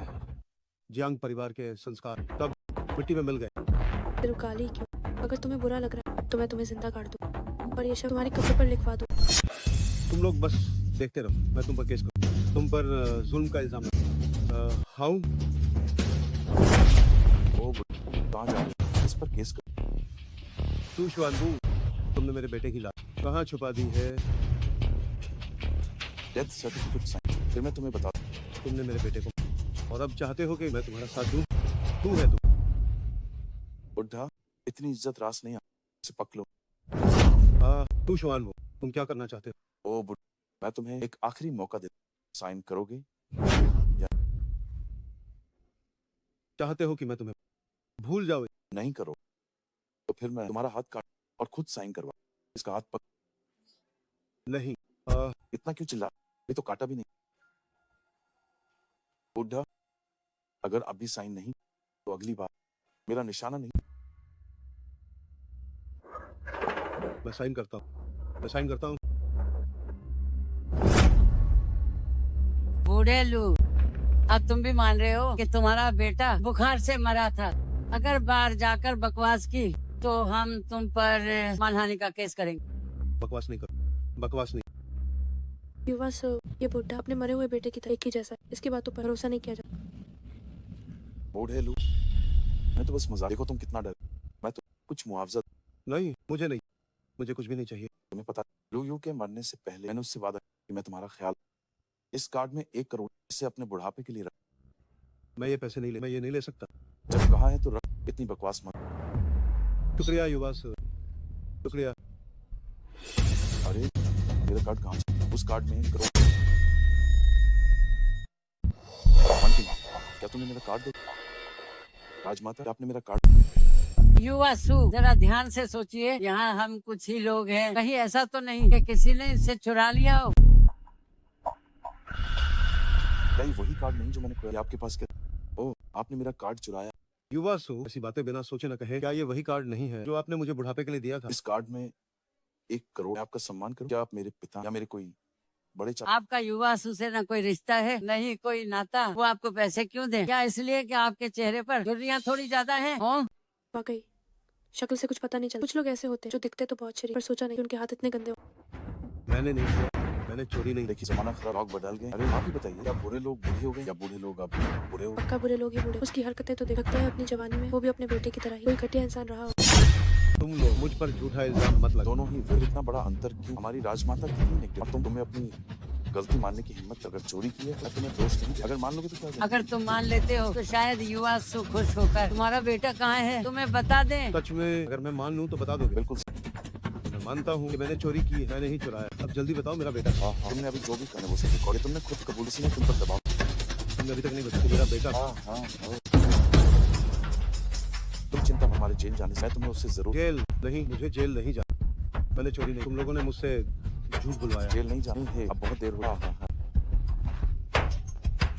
D: जियांग परिवार के संस्कार तब मिट्टी में मिल गए।
B: फिर गाली क्यों? अगर तुम्हें बुरा लग रहा है तो मैं तुम्हें जिंदा काट दूं और ये शब्द तुम्हारे कपड़े पर लिखवा दूं।
D: तुम लोग बस देखते रहो, मैं तुम पर केस करूं। तुम पर जुल्म का इल्जाम है। हाउ?
C: ओ कहाँ जा रहे हो? इस पर केस कर।
D: तू शुआनबू, तुमने मेरे बेटे की लाश कहाँ छुपा दी है?
C: डेथ सर्टिफिकेट साइन, फिर मैं तुम्हें बता दूं।
D: तुमने मेरे बेटे को, और अब चाहते हो कि मैं तुम्हारा साथ दूं? तू है तुम।
C: बुढ़ा, इतनी इज्जत रास नहीं, इसे पक लो।
D: तू शुआनबू, तुम क्या करना चाहते हो?
C: ओ बुढ़ा, मैं तुम्हें एक आखिरी मौका देता हूं। साइन करोगे?
D: चाहते हो कि मैं तुम्हें भूल जाऊं?
C: नहीं करो तो फिर मैं तुम्हारा हाथ काट और खुद साइन करवा। इसका हाथ पक।
D: नहीं।
C: इतना क्यों चिल्ला? ये तो काटा भी नहीं। बुढ़ा, अगर अभी साइन नहीं तो अगली बार मेरा निशाना नहीं।
D: मैं साइन करता हूँ, मैं साइन करता हूँ।
E: बूढ़े लू, अब तुम भी मान रहे हो कि तुम्हारा बेटा बुखार से मरा था। अगर बाहर जाकर बकवास की तो हम तुम पर मानहानि का केस करेंगे।
D: बकवास नहीं करो, बकवास नहीं।
B: युवा सर, ये बुड्ढा अपने मरे हुए बेटे की तरह एक ही जैसा है। इसकी बातों पर भरोसा नहीं किया जाता।
C: बूढ़े लू, मैं तो बस मजाक। देखो तुम कितना डर। मैं तो कुछ मुआवजा।
D: नहीं, मुझे नहीं, मुझे कुछ भी नहीं चाहिए।
C: तुम्हें पता, लू यू के मरने से पहले मैंने उससे वादा किया कि मैं तुम्हारा ख्याल। इस कार्ड में 1 करोड़ इसे अपने बुढ़ापे के लिए रख।
D: मैं ये पैसे नहीं ले, मैं ये नहीं ले सकता।
C: जब कहा है तो रख, इतनी बकवास मत।
D: शुक्रिया युवा सर, शुक्रिया।
C: अरे मेरा कार्ड कहाँ है? उस कार्ड में 1 करोड़। आंटी, क्या तुमने मेरा कार्ड देखा? राजमाता, क्या आपने मेरा कार्ड?
E: युवा सु, जरा ध्यान से सोचिए, यहाँ हम कुछ ही लोग हैं, कहीं ऐसा तो नहीं कि किसी ने इसे चुरा लिया हो।
C: क्या ये वही कार्ड नहीं जो मैंने खोया आपके पास? क्या ओह, आपने मेरा कार्ड चुराया?
D: युवा सु, ऐसी बातें बिना सोचे न कहे। क्या ये वही कार्ड नहीं है जो आपने मुझे बुढ़ापे के लिए दिया था?
C: इस कार्ड में 1 करोड़। मैं आपका सम्मान करूं? क्या आप मेरे पिता या मेरे कोई बड़े
E: आपका युवा सु से न कोई रिश्ता है, नहीं कोई नाता। वो आपको पैसे क्यों दे? क्या इसलिए कि आपके चेहरे पर झुर्रियाँ थोड़ी ज्यादा हैं?
B: वाकई शक्ल से कुछ पता नहीं चलता। कुछ लोग ऐसे होते हैं जो दिखते तो बहुत शरीफ, पर सोचा नहीं कि उनके हाथ इतने गंदे हो।
D: मैंने नहीं किया, मैंने चोरी नहीं।
C: देखिए, जमाना खराब, लोग बदल गए। अरे आप ही बताइए, क्या बुरे लोग बूढ़े हो गए या बूढ़े लोग अब बुरे हो?
B: पक्का बुरे लोग ही बूढ़े। उसकी हरकतें तो देखता है अपनी जवानी में वो भी अपने बेटे की तरह ही कोई घटिया इंसान रहा हो।
D: तुम लोग मुझ पर झूठा इल्जाम मत लगाओ।
C: दोनों ही फिर इतना बड़ा अंतर क्यों? हमारी राजमाता कितनी निकली और तुम्हें अपनी गलती मानने की हिम्मत। अगर चोरी की है तो तुम्हें दोष नहीं। अगर मान लोगे तो क्या?
E: अगर तुम मान लेते हो तो शायद युवा सु खुश होकर तुम्हारा बेटा कहाँ है तुम्हें बता दें।
D: सच में अगर मैं मान लूं तो बता दोगे?
C: बिल्कुल।
D: मैं मानता हूँ कि मैंने चोरी की है, मैंने ही चुराया। अब जल्दी बताओ मेरा बेटा।
C: हाँ, तुमने अभी जो भी करने वो सब रिकॉर्ड। तुमने खुद कबूल, किसी ने तुम पर दबाव।
D: तुमने अभी तक नहीं बताया मेरा बेटा।
C: हाँ। तुम चिंता मत, हमारे जेल जाने से मैं तुम्हें उससे जरूर।
D: जेल नहीं, मुझे जेल नहीं जाना। मैंने चोरी नहीं, तुम लोगों ने मुझसे झूठ बुलवाया।
C: जेल नहीं जाना है, अब बहुत देर हो। हाँ।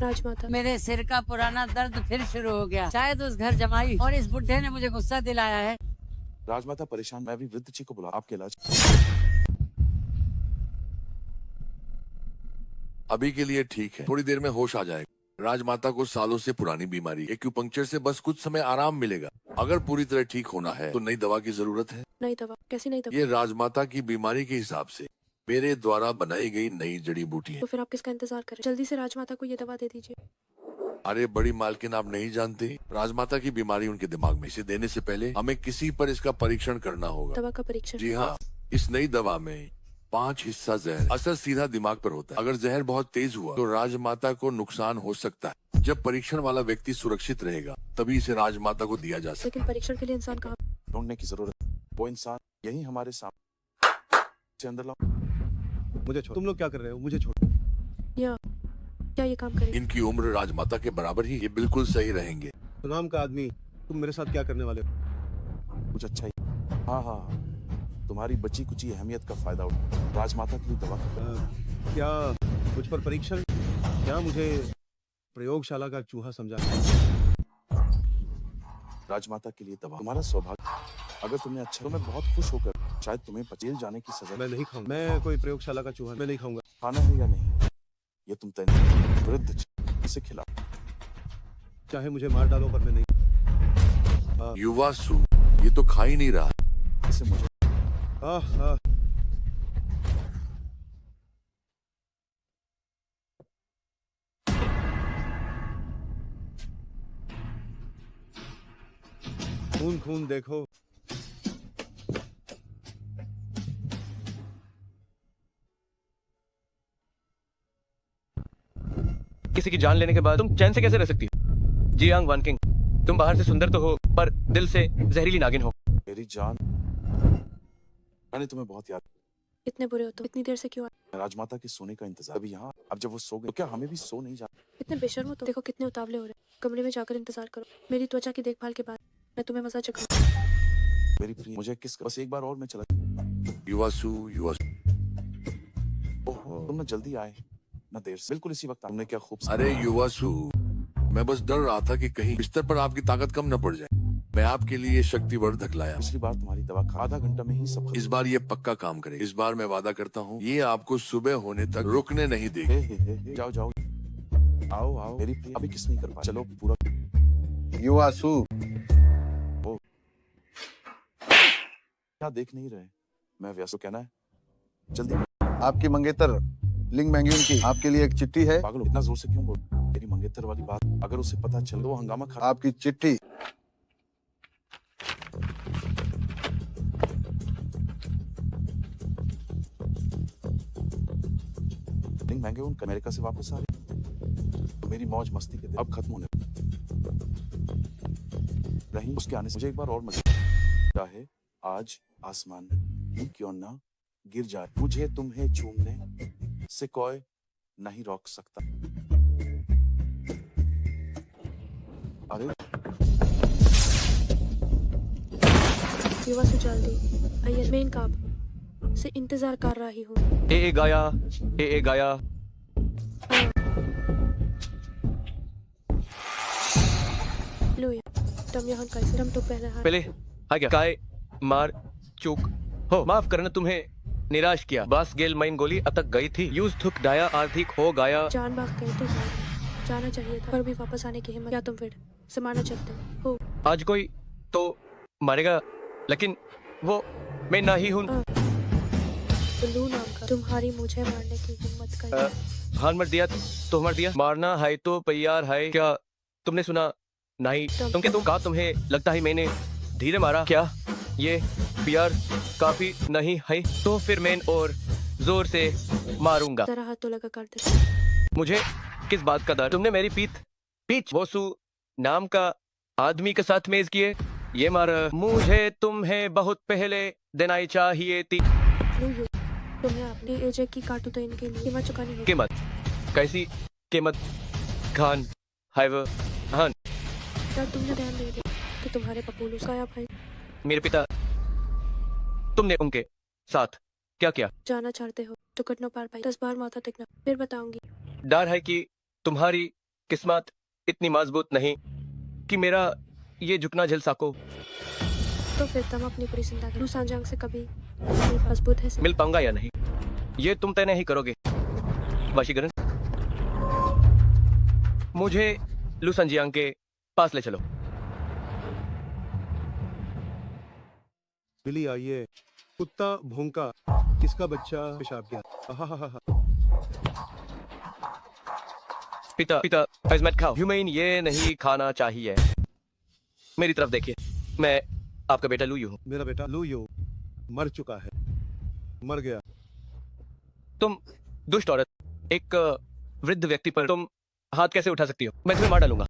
B: राजमाता,
E: मेरे सिर का पुराना दर्द फिर शुरू हो गया। शायद उस घर जमाई और इस बुढ़े ने मुझे गुस्सा दिलाया है।
C: राजमाता परेशान, मैं अभी वृद्ध जी को बुला आपके इलाज।
G: अभी के लिए ठीक है, थोड़ी देर में होश आ जाएगा। राजमाता को सालों से पुरानी बीमारी, एक्यूपंक्चर से बस कुछ समय आराम मिलेगा। अगर पूरी तरह ठीक होना है तो नई दवा की जरूरत है।
B: नई दवा? कैसी नई दवा?
G: ये राजमाता की बीमारी के हिसाब से मेरे द्वारा बनाई गई नई जड़ी बूटी है।
B: तो फिर आप किसका इंतजार करें? जल्दी से राजमाता को ये दवा दे दीजिए।
G: अरे बड़ी मालकिन, आप नहीं जानते, राजमाता की बीमारी उनके दिमाग में। इसे देने से पहले हमें किसी पर इसका परीक्षण करना होगा।
B: दवा का परीक्षण?
G: जी हाँ, इस नई दवा में 5 हिस्सा जहर, असर सीधा दिमाग पर होता है। अगर जहर बहुत तेज हुआ तो राजमाता को नुकसान हो सकता है। जब परीक्षण वाला व्यक्ति सुरक्षित रहेगा तभी इसे राजमाता को दिया जा सकता
B: लेकिन परीक्षण के लिए इंसान कहाँ?
C: ढूंढने की जरूरत है। वो इंसान यही हमारे सामने से अंदर लाओ।
D: मुझे छोड़। तुम लोग क्या कर रहे हो? मुझे छोड़।
B: या क्या ये काम करेगा?
G: है। इनकी उम्र राजमाता के बराबर ही, ये बिल्कुल सही रहेंगे।
D: तो नाम का आदमी, तुम मेरे साथ क्या करने वाले हो?
C: कुछ अच्छा ही। हाँ हाँ, तुम्हारी बची कुची अहमियत का फायदा उठा राजमाता के लिए दवा।
D: क्या मुझ पर परीक्षण? क्या मुझे प्रयोगशाला का चूहा समझा?
C: राजमाता के लिए दवा तुम्हारा सौभाग्य। अगर तुम्हें अच्छा तो मैं बहुत खुश होकर शायद तुम्हें जेल जाने की सजा।
D: मैं नहीं खाऊंगा। मैं कोई प्रयोगशाला का चूहा मैं नहीं खाऊंगा।
C: खाना है या नहीं ये तुम तय वृद्ध इसे खिलाओ।
D: चाहे मुझे मार डालो पर मैं नहीं।
G: युवा सु, ये तो खा ही नहीं रहा।
C: इसे मुझे
D: आह, खून खून देखो।
A: किसी की जान लेने के बाद तुम चैन से कैसे रह सकती हो? जियांग वानकिंग, तुम बाहर से सुंदर तो हो पर दिल से जहरीली नागिन हो।
C: मेरी जान, मैंने तुम्हें बहुत याद।
B: इतने बुरे हो तो इतनी देर से क्यों आए?
C: राजमाता के सोने का इंतजार। अभी यहाँ अब जब वो सो गए तो क्या हमें भी सो नहीं जाना?
B: इतने बेशर्म हो तो। देखो कितने उतावले हो रहे हैं। कमरे में जाकर इंतजार करो। मेरी त्वचा की देखभाल के बाद मैं तुम्हें मजा चखूंगा।
C: मेरी प्रिय, मुझे किस बस एक बार और मैं चला।
G: युवा सु,
C: ओहो, तुम न जल्दी आए न देर से। बिल्कुल इसी वक्त तुमने क्या खूब।
G: अरे युवा सु, मैं बस डर रहा था कि कहीं बिस्तर पर आपकी ताकत कम न पड़ जाए। मैं आपके लिए शक्तिवर्धक लाया।
C: पिछली बार तुम्हारी दवा खा आधा घंटा में ही सब खत्म।
G: इस बार ये पक्का काम करे। इस बार मैं वादा करता हूँ ये आपको सुबह होने तक रुकने नहीं देगी।
C: हे, जाओ जाओ, आओ आओ मेरी प्रिय। अभी किस नहीं कर पा। चलो पूरा।
F: युवासु,
C: क्या देख नहीं रहे? मैं व्यस्त। तो कहना है जल्दी।
F: आपकी मंगेतर लिंग मैंग्यून की आपके लिए एक चिट्ठी है।
C: पागल हो, इतना जोर से क्यों बोल? मेरी मंगेतर वाली बात अगर उसे पता चल तो वो हंगामा खा।
F: आपकी चिट्ठी।
C: लिंग महंगे उन अमेरिका से वापस आ रहे। मेरी मौज मस्ती के दिन अब खत्म होने रही। उसके आने से मुझे एक बार और मजा चाहे आज आसमान ही क्यों ना गिर जाए, मुझे तुम्हें चूमने से कोई नहीं रोक सकता। अरे
B: युवा से जल्दी आइए, मैं इनका से इंतजार कर रही हूँ।
A: ए गाया, ए गाया।
B: लो ये तुम यहाँ कैसे? तुम तो पहले हार।
A: पहले आ गया काय मार चूक हो। माफ करना तुम्हें निराश किया। बास गेल माइन गोली अटक गई थी। यूज थुक दाया आर्थिक हो गया।
B: जान भाग गए तो जाना चाहिए था, पर भी वापस आने की हिम्मत। या तुम फिर से मारना चाहते हो?
A: आज कोई तो मारेगा लेकिन वो मैं ना ही हूँ।
B: लू नाम का तुम्हारी मुझे मारने की हिम्मत का।
A: हार मत दिया तो मर दिया। मारना है तो तैयार है। क्या तुमने सुना नहीं? तुम क्या तुम कहा? तुम्हें लगता है मैंने धीरे मारा? क्या ये प्यार काफी नहीं है? तो फिर मैं और जोर से मारूंगा।
B: जरा हाथ तो लगा कर दे।
A: मुझे किस बात का डर? तुमने मेरी पीठ वोसु नाम का आदमी के साथ मेज किए। ये मार। मुझे तुम्हें बहुत पहले देना चाहिए थी।
B: लू तुम्हें अपने एजे की काटू तो इनके लिए कीमत चुकानी होगी।
A: कीमत? कैसी कीमत? खान हाइव हान।
B: क्या तुमने ध्यान नहीं दिया कि तुम्हारे पपूलू साया भाई
A: मेरे पिता, तुमने उनके साथ क्या किया?
B: जाना चाहते हो तो कटनो पार पाई 10 बार माथा टेकना, फिर बताऊंगी।
A: डर है कि तुम्हारी किस्मत इतनी मजबूत नहीं कि मेरा ये झुकना झेल सको।
B: तो फिर तुम अपनी पूरी जिंदगी लू सांजांग से कभी मजबूत है
A: मिल पाऊंगा या नहीं ये तुम तय नहीं करोगे। वाशीकरण मुझे लू संजियांग के पास ले चलो।
D: बिली आइए। कुत्ता भौंका, किसका बच्चा पेशाब किया। आहाहाहा।
A: पिता पिता अजमत खाओ। ह्यूमेन ये नहीं खाना चाहिए। मेरी तरफ देखिए, मैं आपका बेटा लू यू हूँ।
D: मेरा बेटा लुयो मर चुका है, मर गया।
A: तुम दुष्ट औरत, एक वृद्ध व्यक्ति पर तुम हाथ कैसे उठा सकती हो? मैं तुम्हें मार डालूंगा।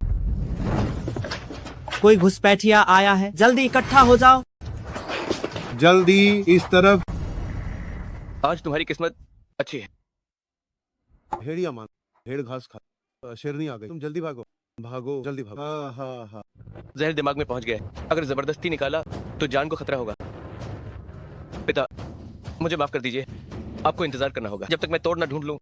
H: कोई घुसपैठिया आया है, जल्दी इकट्ठा हो जाओ।
D: जल्दी इस तरफ।
A: आज तुम्हारी किस्मत अच्छी है।
D: भेड़िया मान, भेड़ घास खा, शेरनी आ गई। तुम जल्दी भागो, भागो जल्दी भागो। हाँ हाँ हाँ।
A: जहर दिमाग में पहुंच गया है। अगर जबरदस्ती निकाला तो जान को खतरा होगा। पिता, मुझे माफ कर दीजिए। आपको इंतजार करना होगा जब तक मैं तोड़ ना ढूंढ लूं।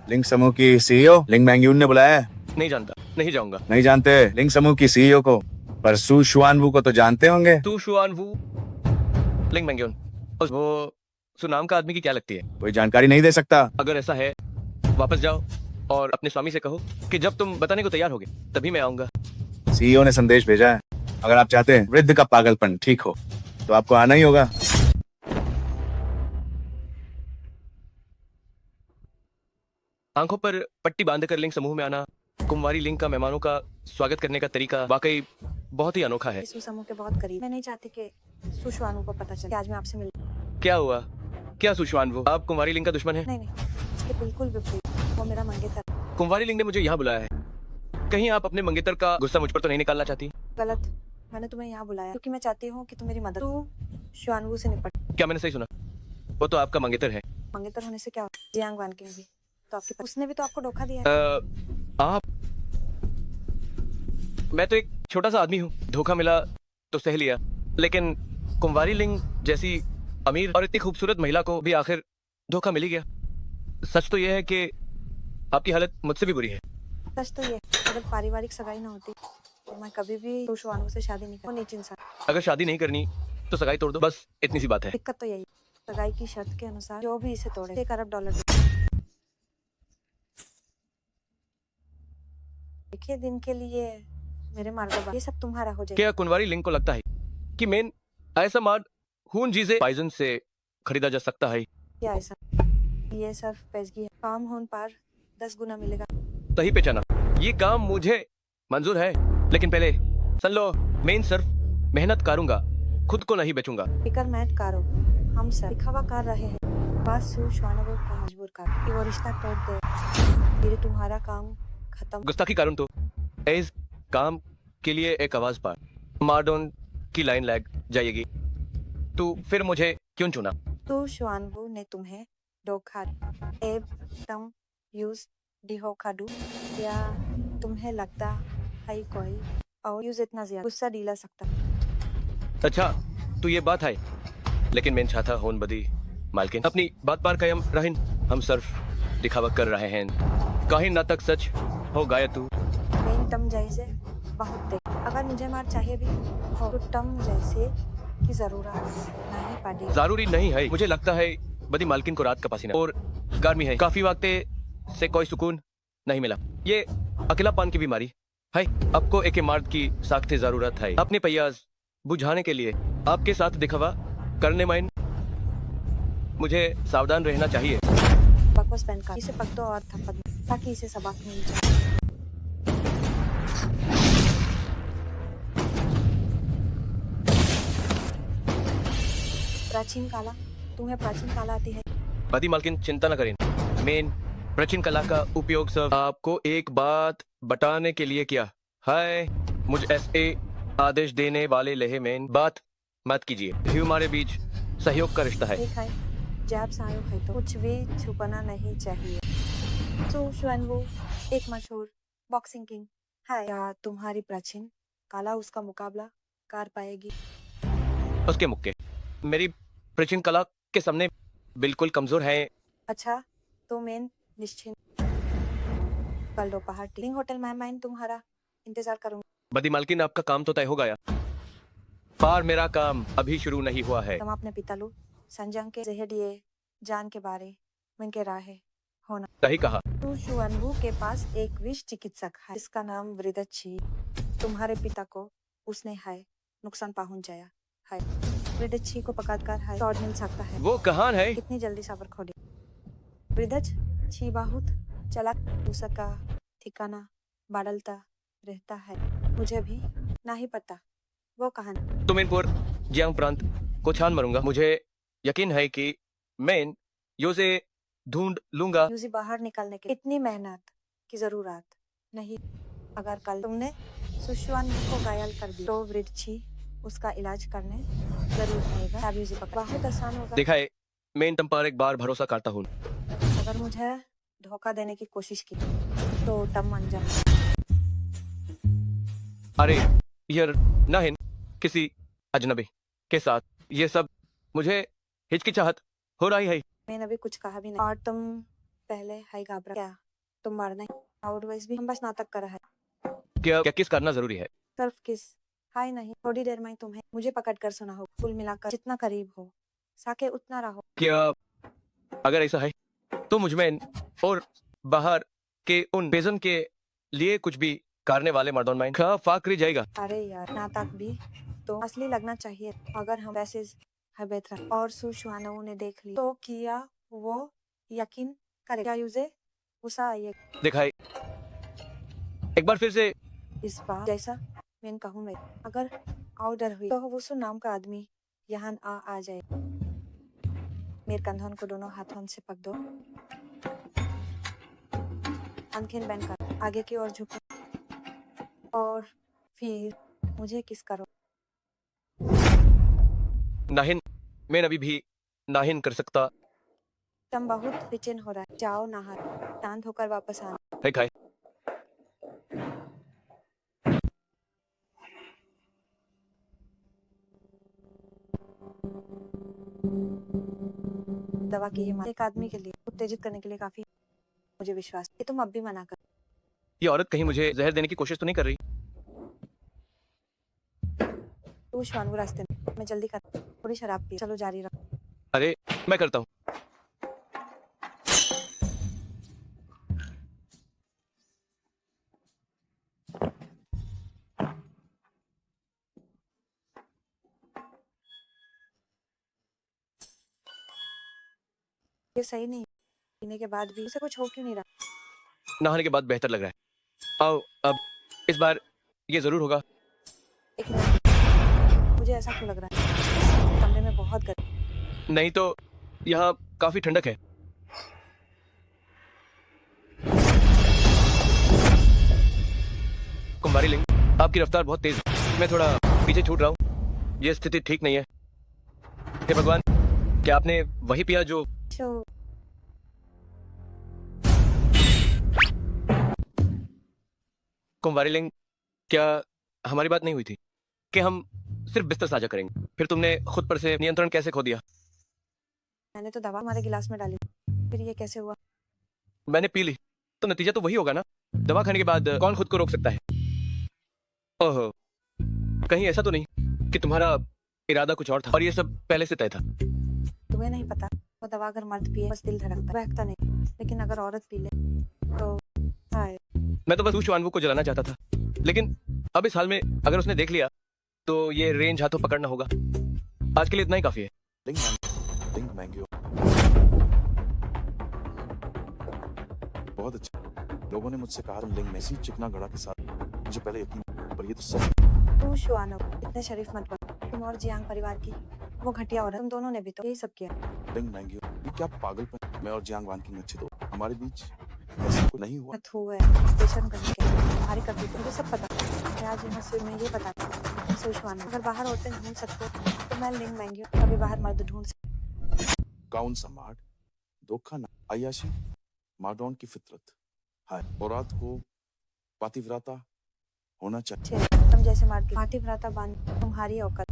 F: लिंग समूह की सीईओ लिंग मैंग्यून ने बुलाया है।
A: नहीं जानता, नहीं जाऊंगा।
F: नहीं जानते लिंग समूह की सीईओ को, पर सू शुआनवू को तो जानते होंगे।
A: तू शुआन वू, लिंग मैंग्यून, वो सुनाम का आदमी की क्या लगती है?
F: कोई जानकारी नहीं दे सकता।
A: अगर ऐसा है, वापस जाओ और अपने स्वामी से कहो कि जब तुम बताने को तैयार होगे तभी मैं आऊंगा।
F: सीईओ ने संदेश भेजा है। अगर आप चाहते हैं वृद्ध का पागलपन ठीक हो तो आपको आना ही होगा।
A: आंखों पर पट्टी बांधकर लिंग समूह में आना, कुंवारी लिंग का मेहमानों का स्वागत करने का तरीका वाकई बहुत ही अनोखा है।
I: इस समूह के बहुत करीब। मैं नहीं चाहती कि सुशवानु को पता चले कि आज मैं आपसे मिल।
A: क्या हुआ? क्या सुशवान वो? आप कुंवारी लिंग का दुश्मन है?
I: नहीं नहीं, इसके बिल्कुल विपरीत। वो मेरा मंगेतर।
A: कुंवारी लिंग ने मुझे यहाँ बुलाया है। कहीं आप अपने मंगेतर का गुस्सा मुझ पर तो नहीं निकालना चाहती?
I: गलत। मैंने तुम्हें यहाँ बुलाया क्योंकि मैं चाहती हूँ कि तुम मेरी मदद। तू शुआनवू से निपट।
A: क्या मैंने सही सुना? वो तो आपका मंगेतर है।
I: मंगेतर होने से क्या होता? जियांग वान किंग भी तो आपके उसने भी तो आपको धोखा दिया है।
A: आप, मैं तो एक छोटा सा आदमी हूँ। धोखा मिला तो सह लिया, लेकिन कुंवारी लिंग जैसी अमीर और इतनी खूबसूरत महिला को भी आखिर धोखा मिल ही गया। सच तो यह है कि आपकी हालत मुझसे भी बुरी है।
I: सच तो ये, अगर पारिवारिक सगाई ना होती तो मैं कभी भी शुआनवू से शादी नहीं करती। वो नीच इंसान।
A: अगर शादी नहीं करनी तो सगाई तोड़ दो, बस इतनी सी बात है।
I: दिक्कत तो यही, सगाई की शर्त के अनुसार जो भी इसे तोड़े $1 अरब। देखिए दिन के लिए मेरे मार्ग ये सब तुम्हारा हो जाएगा।
A: क्या कुंवारी लिंग को लगता है कि मेन ऐसा मार्ग खून चीजें पाइजन से खरीदा जा सकता है?
I: क्या ऐसा? ये सिर्फ पेशगी है। काम होने पर 10 गुना मिलेगा।
A: सही पहचाना। ये काम मुझे मंजूर है, लेकिन पहले सुन लो, मैं सिर्फ मेहनत करूंगा, खुद को नहीं बेचूंगा।
I: फिकर मत करो, हम सब दिखावा कर रहे हैं। बस शुआनवू को मजबूर कर कि वो रिश्ता तोड़ दे, फिर तुम्हारा काम खत्म।
A: गुस्ताखी करूं तो इस काम के लिए एक आवाज पार मार्डोन की लाइन लग जाएगी। तो फिर मुझे क्यों चुना?
I: तो शुआनवू ने तुम्हें धोखा एब तम यूज डिहोखाडू, या तुम्हें लगता है कोई और यूज इतना ज्यादा गुस्सा दिला सकता?
A: अच्छा, तो ये बात है, लेकिन मैं चाहता होन बदी मालकिन अपनी बात पार कायम रहन। हम सिर्फ दिखावा कर रहे हैं। कहीं ना तक सच हो गया तू।
I: मैं तम जैसे बहुत देख, अगर मुझे मार चाहिए भी हो तो तम जैसे की जरूरत नहीं पड़ेगी।
A: जरूरी नहीं है। मुझे लगता है बदी मालकिन को रात का पसीना और गर्मी है, काफी वक्त से कोई सुकून नहीं मिला। ये अकेलापन की बीमारी है। आपको एक मर्द की सख्त जरूरत है अपने प्यास बुझाने के लिए। आपके साथ दिखावा करने में मुझे सावधान रहना चाहिए।
I: बकवास पेन का इसे पक दो और थप्पड़ दो, ताकि इसे सबक मिल जाए। प्राचीन काला, तुम्हें प्राचीन काला आती है?
A: बदी मालकिन चिंता न करें। मेन प्राचीन कला का उपयोग सिर्फ आपको एक बात बताने के लिए किया है। मुझ ऐसे आदेश देने वाले लहे मेन बात मत कीजिए। हमारे बीच सहयोग का रिश्ता है।
I: ठीक है, जब सहयोग है तो कुछ भी छुपाना नहीं चाहिए। तो शुआनवू एक मशहूर बॉक्सिंग किंग है। या तुम्हारी प्राचीन कला उसका मुकाबला कर पाएगी?
A: उसके मुक्के मेरी प्राचीन कला के सामने बिल्कुल कमजोर है।
I: अच्छा, तो मैं निश्चिंत कल दोपहर टिंग होटल मैं तुम्हारा इंतजार करूंगा।
A: बदी मालकिन, आपका काम तो तय हो गया, पर मेरा काम अभी शुरू नहीं हुआ है।
I: तुम अपने पिता लो संजंग के जहर दिए जान के बारे में के राहे होना।
A: सही कहा।
I: तू शुअनवू के पास एक विश चिकित्सक है जिसका नाम वृद्धछी। तुम्हारे पिता को उसने है नुकसान पहुंचाया है। वृद्धछी को पकड़कर है शॉट मिल सकता है।
A: वो कहान है?
I: कितनी जल्दी सबर खोली। वृद्धछी बहुत चलाक उसका ठिकाना बदलता रहता है। मुझे भी नहीं पता वो कहां है।
A: तुमिनपुर जियांग प्रांत को छान मारूंगा। मुझे यकीन है कि मैं योसे ढूंढ लूंगा।
I: यूजी बाहर निकलने के इतनी मेहनत की जरूरत नहीं। अगर कल तुमने सुशवान को घायल कर दिया तो वृद्धछी उसका इलाज करने जरूर आएगा। अब यूजी पकड़ बहुत आसान होगा।
A: देखा है, मैं तुम पर एक बार भरोसा करता हूँ।
I: अगर मुझे धोखा देने की कोशिश की तो तब अंजाम।
A: अरे यार नाहिन, किसी अजनबी के साथ ये सब मुझे हिचकिचाहट हो रही है।
I: मैंने अभी कुछ कहा भी नहीं और तुम पहले हाई घबरा क्या तुम मरना और वैसे भी हम बस नाटक कर रहे हैं।
A: क्या किस करना जरूरी है?
I: सिर्फ किस हाय नहीं थोड़ी देर में तुम्हें मुझे पकड़ कर सुना हो। कुल मिलाकर जितना करीब हो सके उतना रहो।
A: क्या अगर ऐसा है तो मुझ में और बाहर के उन बेजन के लिए कुछ भी करने वाले मर्दों में खा फाकरी जाएगा।
I: अरे यार नाटक भी तो असली लगना चाहिए। अगर हम वैसे है बेहतर और सुशवानों ने देख ली तो किया वो यकीन करे क्या यूजे उसा ये
A: देखा है, एक बार फिर से
I: इस बार जैसा मैं कहूँ मैं अगर ऑर्डर हुई तो वो सु नाम का आदमी यहाँ आ जाए। मेरे कंधों को दोनों हाथों से पकड़ दो। आंखें बंद कर आगे की ओर झुको और फिर मुझे किस करो।
A: नाहिन, मैं अभी भी नाहिन कर सकता
I: तुम बहुत बेचैन हो रहा है। जाओ नहा शांत होकर वापस आना।
A: है। खाए
I: दवा की ये एक आदमी के लिए उत्तेजित करने के लिए काफी मुझे विश्वास है। तुम अब भी मना कर।
A: ये औरत कहीं मुझे जहर देने की कोशिश तो नहीं कर रही?
I: तू शानू रास्ते में मैं जल्दी कर थोड़ी शराब पी चलो जारी रखो।
A: अरे मैं करता हूँ।
I: ये सही नहीं पीने के बाद भी उसे कुछ हो क्यों नहीं रहा।
A: नहाने के बाद बेहतर लग रहा है। आओ अब इस बार ये जरूर होगा।
I: एक मिनट मुझे ऐसा क्यों लग रहा है कमरे में बहुत गर्मी।
A: नहीं तो यहाँ काफी ठंडक है। कुमारी लिंग, आपकी रफ्तार बहुत तेज है। मैं थोड़ा पीछे छूट रहा हूँ। ये स्थिति ठीक नहीं है। हे भगवान, क्या आपने वही पिया जो कुमारी लिंग, क्या हमारी बात नहीं हुई थी कि हम सिर्फ बिस्तर साझा करेंगे? फिर तुमने खुद पर से नियंत्रण कैसे खो दिया?
I: मैंने तो दवा हमारे गिलास में डाली फिर ये कैसे हुआ।
A: मैंने पी ली तो नतीजा तो वही होगा ना। दवा खाने के बाद कौन खुद को रोक सकता है? ओहो, कहीं ऐसा तो नहीं कि तुम्हारा इरादा कुछ और था और ये सब पहले से तय था?
I: तुम्हें नहीं पता वो दवा अगर मर्द पिए बस दिल धड़कता बहकता नहीं, लेकिन अगर औरत पी ले तो हाय।
A: मैं तो बस सुशवानवू को जलाना चाहता था, लेकिन अब इस हाल में अगर उसने देख लिया तो ये रेंज हाथों पकड़ना होगा। आज के लिए इतना ही काफी है।
C: लिंग मैंग्यो बहुत अच्छा। लोगों ने मुझसे कहा लिंग मेसी चिकना गड़ा के साथ, मुझे पहले यकीन पर ये तो सच।
I: तू शुआनो इतने शरीफ मत बन। तुम और जियांग परिवार की वो घटिया औरत तुम दोनों ने भी तो यही सब किया।
C: लिंग मैंग्यो ये क्या पागलपन। मैं और जियांग वान की अच्छे तो हमारे बीच ऐसा कुछ नहीं हुआ।
I: मत हुआ स्टेशन करने के तुम्हारी करती थी मुझे सब पता। मैं आज यहाँ सिर में ये बता सुशवानो अगर बाहर औरतें ढूंढ सकते तो मैं लिंग मैंग्यो कभी बाहर मर्द ढूंढ सकती।
C: कौन सा मार्ड धोखा ना अयाशी मार्डोन की फितरत है। औरत को पातिव्रता होना चाहिए।
I: तुम जैसे मार्ड की पातिव्रता बांध तुम्हारी औकात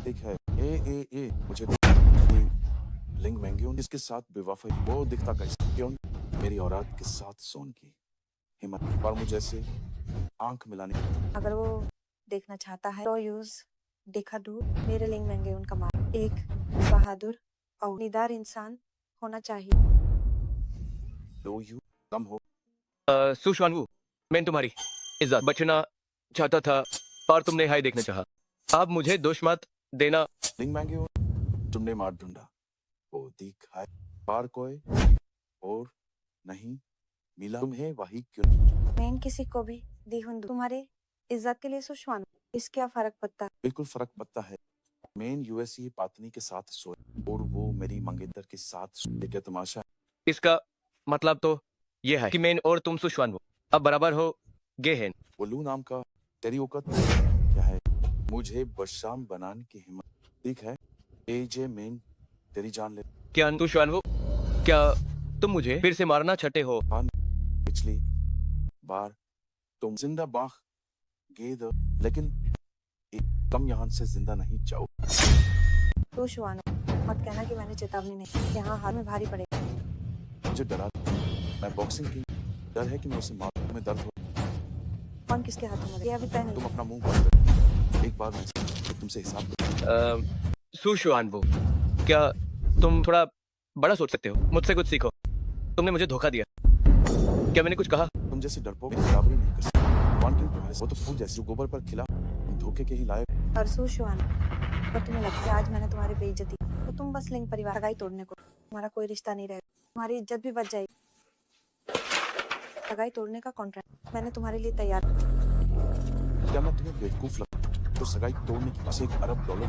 C: ठीक है। ए मुझे लिंग मैंग्यो जिसके साथ बेवफाई वो दिखता कैसे क्यों मेरी औरत के साथ सोन की हिम्मत पर मुझे से आंख मिलाने।
I: अगर वो देखना चाहता है तो यूज देखा दू मेरे लिंग मैंग्यो उनका मार एक बहादुर और निदार इंसान होना चाहिए।
C: लो यू कम हो।
A: सु शुआनवू, मैं तुम्हारी इज्जत बचना चाहता था पर तुमने हाई देखना चाहा। अब मुझे दोष मत देना।
C: लिंग मांगे हो, तुमने मार ढूंढा, वो दिखाए पार कोई और नहीं मिला तुम्हें वही क्यों।
I: मैं किसी को भी दी हूं तुम्हारे इज्जत के लिए सुशवान, इस क्या फर्क पड़ता।
C: बिल्कुल फर्क पड़ता है। मेन यूएसए पातनी के साथ सोए और वो मेरी मंगेतर के साथ सोए। क्या तमाशा है?
A: इसका मतलब तो ये है कि मैं और तुम सुशवानवू अब बराबर हो गए हैं।
C: वलू नाम का तेरी औकात क्या है? मुझे बदशाम बनाने की हिम्मत। ठीक है एजे मेन तेरी जान ले।
A: क्या सुशवानवू, क्या तुम मुझे फिर से मारना चाहते हो?
C: पिछली बार तुम जिंदा बाग गेद, लेकिन तुम यहाँ से जिंदा नहीं जाओ।
I: सुशवान, मत कहना कि मैंने चेतावनी नहीं, यहाँ हाथ में भारी पड़ेगा।
C: मुझे डरा, मैं बॉक्सिंग की डर है कि मैं उसे मारूं, में दर्द हो।
I: कौन किसके हाथों में ये अभी तय
C: तुम
I: नहीं।
C: अपना मुंह बंद कर, एक बार मैं तुमसे हिसाब
A: सुशवानवू, क्या तुम थोड़ा बड़ा सोच सकते हो? मुझसे कुछ सीखो। तुमने मुझे धोखा दिया। क्या मैंने कुछ कहा?
C: तुम जैसे डरपोक मेरी बराबरी नहीं कर सकते। कौन क्यों तुम्हारे, वो तो फूल जैसे जो गोबर पर खिला, तुम धोखे के ही लायक।
I: और सुशवान, और तुम्हें लगता है आज मैंने तुम्हारी बेइज्जती तो तुम बस लिंग परिवार सगाई तोड़ने को, तुम्हारा कोई रिश्ता नहीं रहेगा, तुम्हारी इज्जत भी बच जाएगी। सगाई तोड़ने का कॉन्ट्रैक्ट मैंने तुम्हारे लिए तैयार।
C: क्या मैं तुम्हें बेवकूफ लगता तो सगाई तोड़ने की बस $1 अरब दे।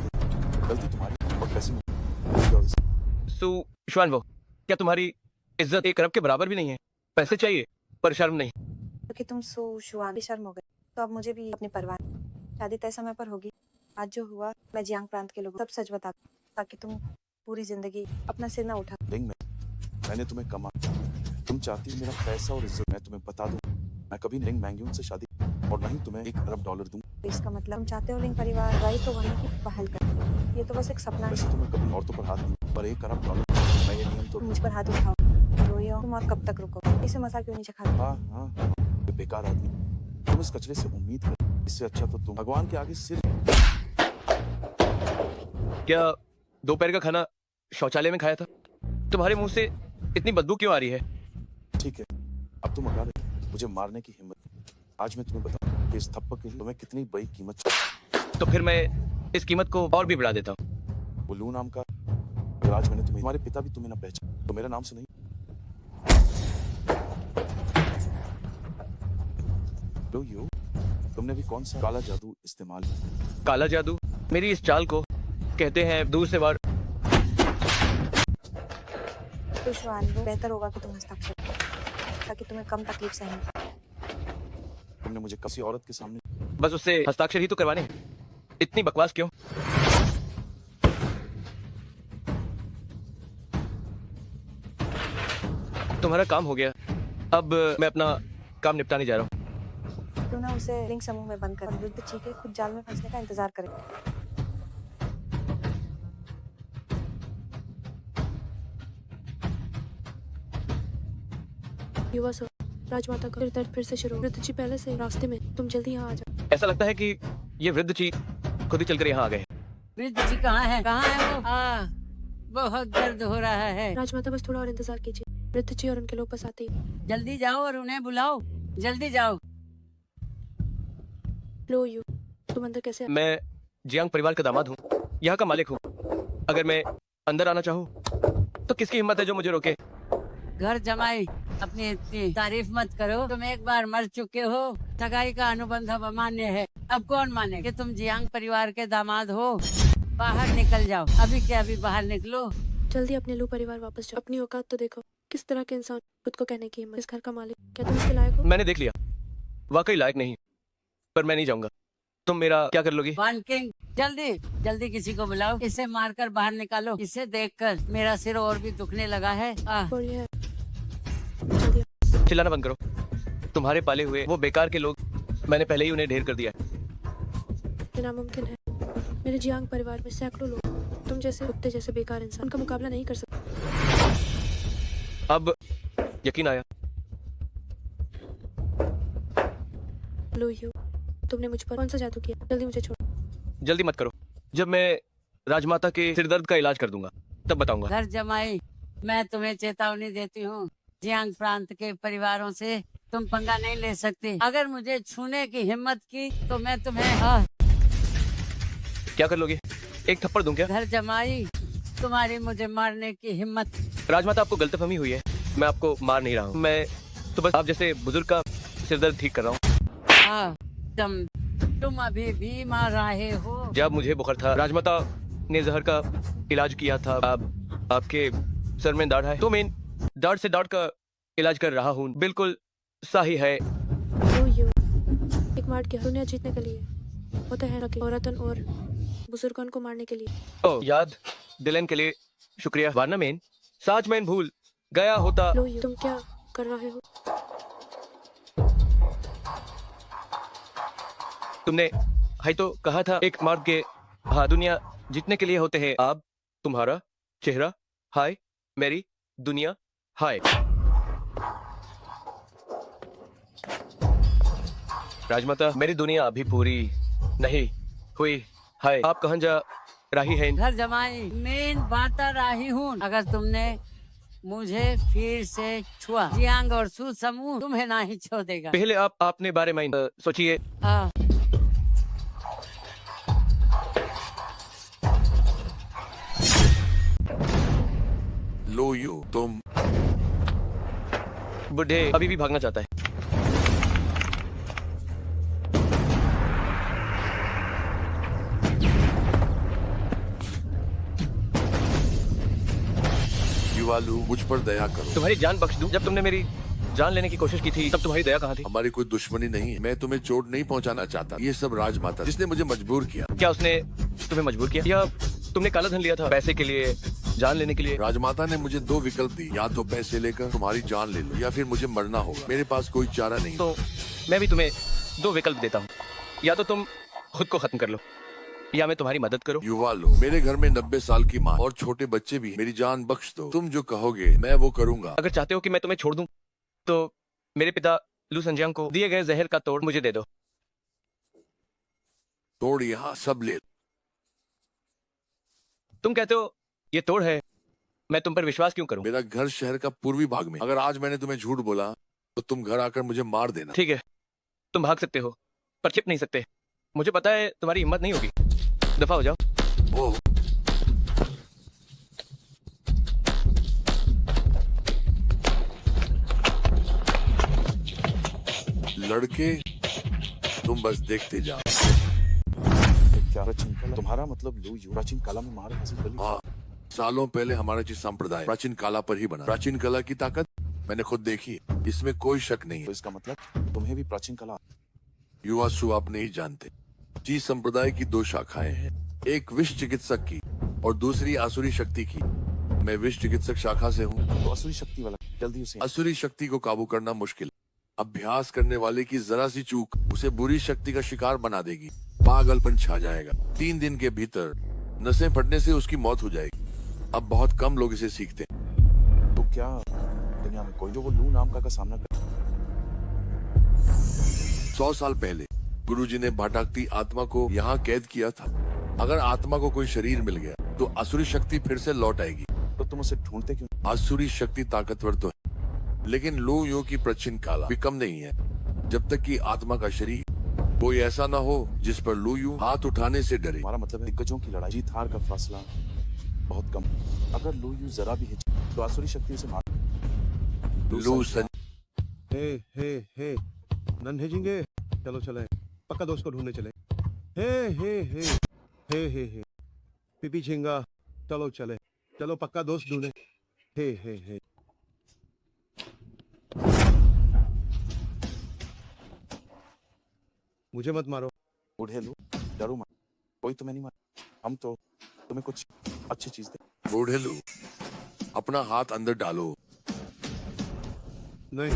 C: गलती तुम्हारी और पैसे में।
A: सुशवानवू, क्या तुम्हारी इज्जत 1 अरब के बराबर भी नहीं है? पैसे चाहिए पर शर्म नहीं।
I: क्योंकि तुम सुशवान भी शर्म हो गए तो अब मुझे भी अपने परिवार शादी तय समय पर होगी। आज जो हुआ मैं जियांग प्रांत के लोगों सब सच बता ताकि तुम पूरी जिंदगी अपना सिर ना उठा।
C: लिंग में मैंने तुम्हें कमा, तुम चाहती मेरा पैसा और इज्जत। मैं तुम्हें बता दूं, मैं कभी लिंग मैंग्यून से शादी और नहीं तुम्हें $1 अरब दूं।
I: इसका मतलब तुम चाहते हो लिंग परिवार सगाई तो होने की पहल कर। ये तो बस एक सपना है।
C: वैसे तो मैं कभी औरतों पर हाथ नहीं, पर $1 अरब मैं ये नियम तो।
I: तुम मुझ पर हाथ उठाओ, रोइए तुम और कब तक रुको? इसे मजाक क्यों नहीं चखा?
C: हाँ, ये बेकार आदमी, तुम इस कचरे से उम्मीद कर, इससे अच्छा तो तुम भगवान के आगे सिर।
A: क्या दोपहर का खाना शौचालय में खाया था? तुम्हारे मुंह से इतनी बदबू क्यों आ रही है?
C: ठीक है, अब तुम अगर मुझे मारने की हिम्मत, आज मैं तुम्हें बताऊं कि इस थप्पड़ के लिए तुम्हें कितनी बड़ी कीमत चाहिए।
A: तो फिर मैं इस कीमत को और भी बढ़ा देता हूँ।
C: बुल्लू नाम का, अगर आज मैंने तुम्हारे पिता भी तुम्हें ना पहचान तो मेरे नाम से नहीं। लो यू, तुमने भी कौन सा काला जादू इस्तेमाल किया?
A: काला जादू? मेरी इस चाल को कहते हैं दूर से वार।
I: सुशवान, बेहतर होगा कि तुम हस्ताक्षर करो ताकि तुम्हें कम तकलीफ सहनी।
C: तुमने मुझे किसी औरत के सामने
A: बस उससे हस्ताक्षर ही तो करवाने हैं। इतनी बकवास क्यों? तुम्हारा काम हो गया, अब मैं अपना काम निपटाने जा रहा हूँ।
I: क्यों ना उसे लिंग समूह में बंद कर और वृद्ध चीखे खुद जाल में फंसने का इंतजार करे।
B: युवा सर, राजमाता का दर्द फिर से शुरू। वृद्ध जी पहले से रास्ते में, तुम जल्दी यहाँ आ जाओ।
A: ऐसा लगता है कि ये वृद्ध जी खुद ही चलकर यहाँ आ गए।
E: वृद्ध जी कहाँ है? कहाँ है वो? बहुत दर्द हो रहा है।
B: राजमाता बस थोड़ा और इंतजार कीजिए, वृद्ध जी और उनके लोग बस आते ही।
E: जल्दी जाओ और उन्हें बुलाओ, जल्दी जाओ।
B: लो यू, तुम अंदर कैसे आ?
A: मैं जियांग परिवार का दामाद हूँ, यहाँ का मालिक हूँ। अगर मैं अंदर आना चाहूँ तो किसकी हिम्मत है जो मुझे रोके?
E: घर जमाई, अपनी इतनी तारीफ मत करो। तुम एक बार मर चुके हो, सगाई का अनुबंध अब अमान्य है। अब कौन माने कि तुम जियांग परिवार के दामाद हो? बाहर निकल जाओ, अभी के अभी बाहर निकलो।
B: जल्दी अपने लू परिवार वापस जाओ। अपनी औकात तो देखो, किस तरह के इंसान खुद को कहने की हिम्मत। इस घर का मालिक, क्या तुम इसके लायक हो?
A: मैंने देख लिया, वाकई लायक नहीं, पर मैं नहीं जाऊंगा। तुम मेरा क्या कर लोगी?
E: वान किंग, जल्दी जल्दी किसी को बुलाओ, इसे मारकर बाहर निकालो। इसे देखकर मेरा सिर और भी दुखने लगा है।
B: और ये है, जल्दी आओ।
A: चिल्लाना बंद करो। तुम्हारे पाले हुए वो बेकार के लोग, मैंने पहले ही उन्हें ढेर कर दिया है।
B: ये नामुमकिन है। मेरे जियांग परिवार में सैकड़ों लोग तुम जैसे कुत्ते जैसे बेकार इंसान, उनका मुकाबला नहीं कर सकते।
A: अब यकीन आया।
B: लो यू, तुमने मुझ पर कौन सा जादू किया? जल्दी मुझे छोड़ो।
A: जल्दी मत करो, जब मैं राजमाता के सिरदर्द का इलाज कर दूंगा, तब बताऊंगा।
E: घर जमाई, मैं तुम्हें चेतावनी देती हूँ, जियांग प्रांत के परिवारों से तुम पंगा नहीं ले सकती। अगर मुझे छूने की हिम्मत की तो मैं तुम्हें
A: क्या कर लोगे? एक थप्पड़ दूं क्या?
E: घर जमाई, तुम्हारी मुझे मारने की हिम्मत।
A: राजमाता, आपको गलतफहमी हुई है, मैं आपको मार नहीं रहा हूँ। मैं तो बस आप जैसे बुजुर्ग का सिरदर्द ठीक कर रहा हूँ।
E: तुम अभी भी मार रहे हो।
A: जब मुझे बुखार था, राजमाता ने जहर का इलाज किया था। आपके सर में दाढ़ है, तो मैं दाढ़ से दाढ़ का इलाज कर रहा हूँ। बिल्कुल सही है।
B: एक मार्ट क्या दुनिया जीतने के लिए होता है, ना कि औरतन और बुजुर्गों को मारने के लिए।
A: ओ, याद दिलाने के लिए शुक्रिया। वरना मैं सच में भूल गया होता।
B: लो यू, तुम क्या कर रहे हो?
A: तुमने है तो कहा था एक मार्ग के हाँ दुनिया जीतने के लिए होते हैं। आप, तुम्हारा चेहरा, हाय मेरी दुनिया, हाय। राजमाता, मेरी दुनिया अभी पूरी नहीं हुई। हाय, आप कहाँ जा रही हैं?
E: घर जमाई, मेन बाता रही हूँ। अगर तुमने मुझे फिर से छुआ, जियांग और सू समूह तुम्हें ना ही छोड़ेगा।
A: पहले आप अपने बारे में सोचिए।
G: लो यू, तुम
A: बुढ़े अभी भी भागना चाहता है।
G: युवालू, मुझ पर दया करो।
A: तुम्हारी जान बख्श दूं? जब तुमने मेरी जान लेने की कोशिश की थी तब तुम्हारी दया कहाँ थी?
G: हमारी कोई दुश्मनी नहीं है, मैं तुम्हें चोट नहीं पहुंचाना चाहता। ये सब राजमाता जिसने मुझे मजबूर किया।
A: क्या उसने तुम्हें मजबूर किया, या तुमने काला धन लिया था पैसे के लिए, जान लेने के लिए?
G: राजमाता ने मुझे दो विकल्प दी, या तो पैसे लेकर तुम्हारी जान ले लो या फिर मुझे मरना होगा। मेरे पास कोई चारा नहीं।
A: तो मैं भी तुम्हें दो विकल्प देता हूँ, या तो तुम खुद को खत्म कर लो या मैं तुम्हारी मदद करूँ।
G: युवा लो, मेरे घर में 90 साल की माँ और छोटे बच्चे भी हैं। मेरी जान बख्श दो। तुम जो कहोगे मैं वो करूँगा।
A: अगर चाहते हो कि मैं तुम्हें छोड़ दूं तो मेरे पिता लू संजियांग को दिए गए जहर का तोड़ मुझे दे दो।
G: तोड़ यहाँ सब ले।
A: तुम कहते हो ये तोड़ है, मैं तुम पर विश्वास क्यों करूं?
G: मेरा घर शहर का पूर्वी भाग में। अगर आज मैंने तुम्हें झूठ बोला तो तुम घर आकर मुझे मार देना।
A: ठीक है, तुम भाग सकते हो पर छिप नहीं सकते। मुझे पता है तुम्हारी हिम्मत नहीं होगी, दफा हो जाओ।
G: वो लड़के, तुम बस देखते जाओ।
C: क्या प्राचीन कला? तुम्हारा मतलब लो यू प्राचीन कला में महारत हासिल कर ली?
G: हाँ, सालों पहले हमारा चीज संप्रदाय प्राचीन कला पर ही बना। प्राचीन कला की ताकत मैंने खुद देखी है, इसमें कोई शक नहीं
C: तो
G: है।
C: इसका मतलब तुम्हें भी प्राचीन कला?
G: युवा सु आप नहीं जानते, जी संप्रदाय की दो शाखाएं हैं, एक विष चिकित्सक की और दूसरी आसुरी शक्ति की। मैं विष चिकित्सक शाखा से हूँ।
C: तो असुरी शक्ति वाला जल्दी उसे
G: असुरी शक्ति को काबू करना मुश्किल। अभ्यास करने वाले की जरा सी चूक उसे बुरी शक्ति का शिकार बना देगी। पागलपन छा जाएगा। 3 दिन के भीतर नसें फटने से उसकी मौत हो जाएगी। अब बहुत कम लोग इसे सीखते हैं।
C: तो क्या दुनिया में कोई जो वो लू नाम का सामना कर?
G: 100 साल पहले गुरुजी ने भटकती आत्मा को यहाँ कैद किया था। अगर आत्मा को कोई शरीर मिल गया तो असुरी शक्ति फिर से लौट आएगी।
C: तो तुम उसे ढूंढते क्यों?
G: असुरी शक्ति ताकतवर तो है, लेकिन लो यो की प्राचीन काला भी कम नहीं है। जब तक कि आत्मा का शरीर कोई ऐसा ना हो जिस पर लो यू हाथ उठाने से डरे।
C: हमारा मतलब है दिग्गजों की लड़ाई जीत हार का फैसला बहुत कम। अगर लो यू जरा भी हिचके तो असुरी शक्ति उसे मार।
G: लो
D: हे नन्हे जिंगे, चलो चले पक्का दोस्त को ढूंढने चले। हे पिपी झिंगा, चलो चले, चलो पक्का दोस्त ढूंढे। हे मुझे मत मारो।
C: बूढ़े लो, डरो मत, कोई तुम्हें नहीं मार। हम तो तुम्हें कुछ अच्छी चीज दे।
G: बूढ़े लो, अपना हाथ अंदर डालो।
D: नहीं,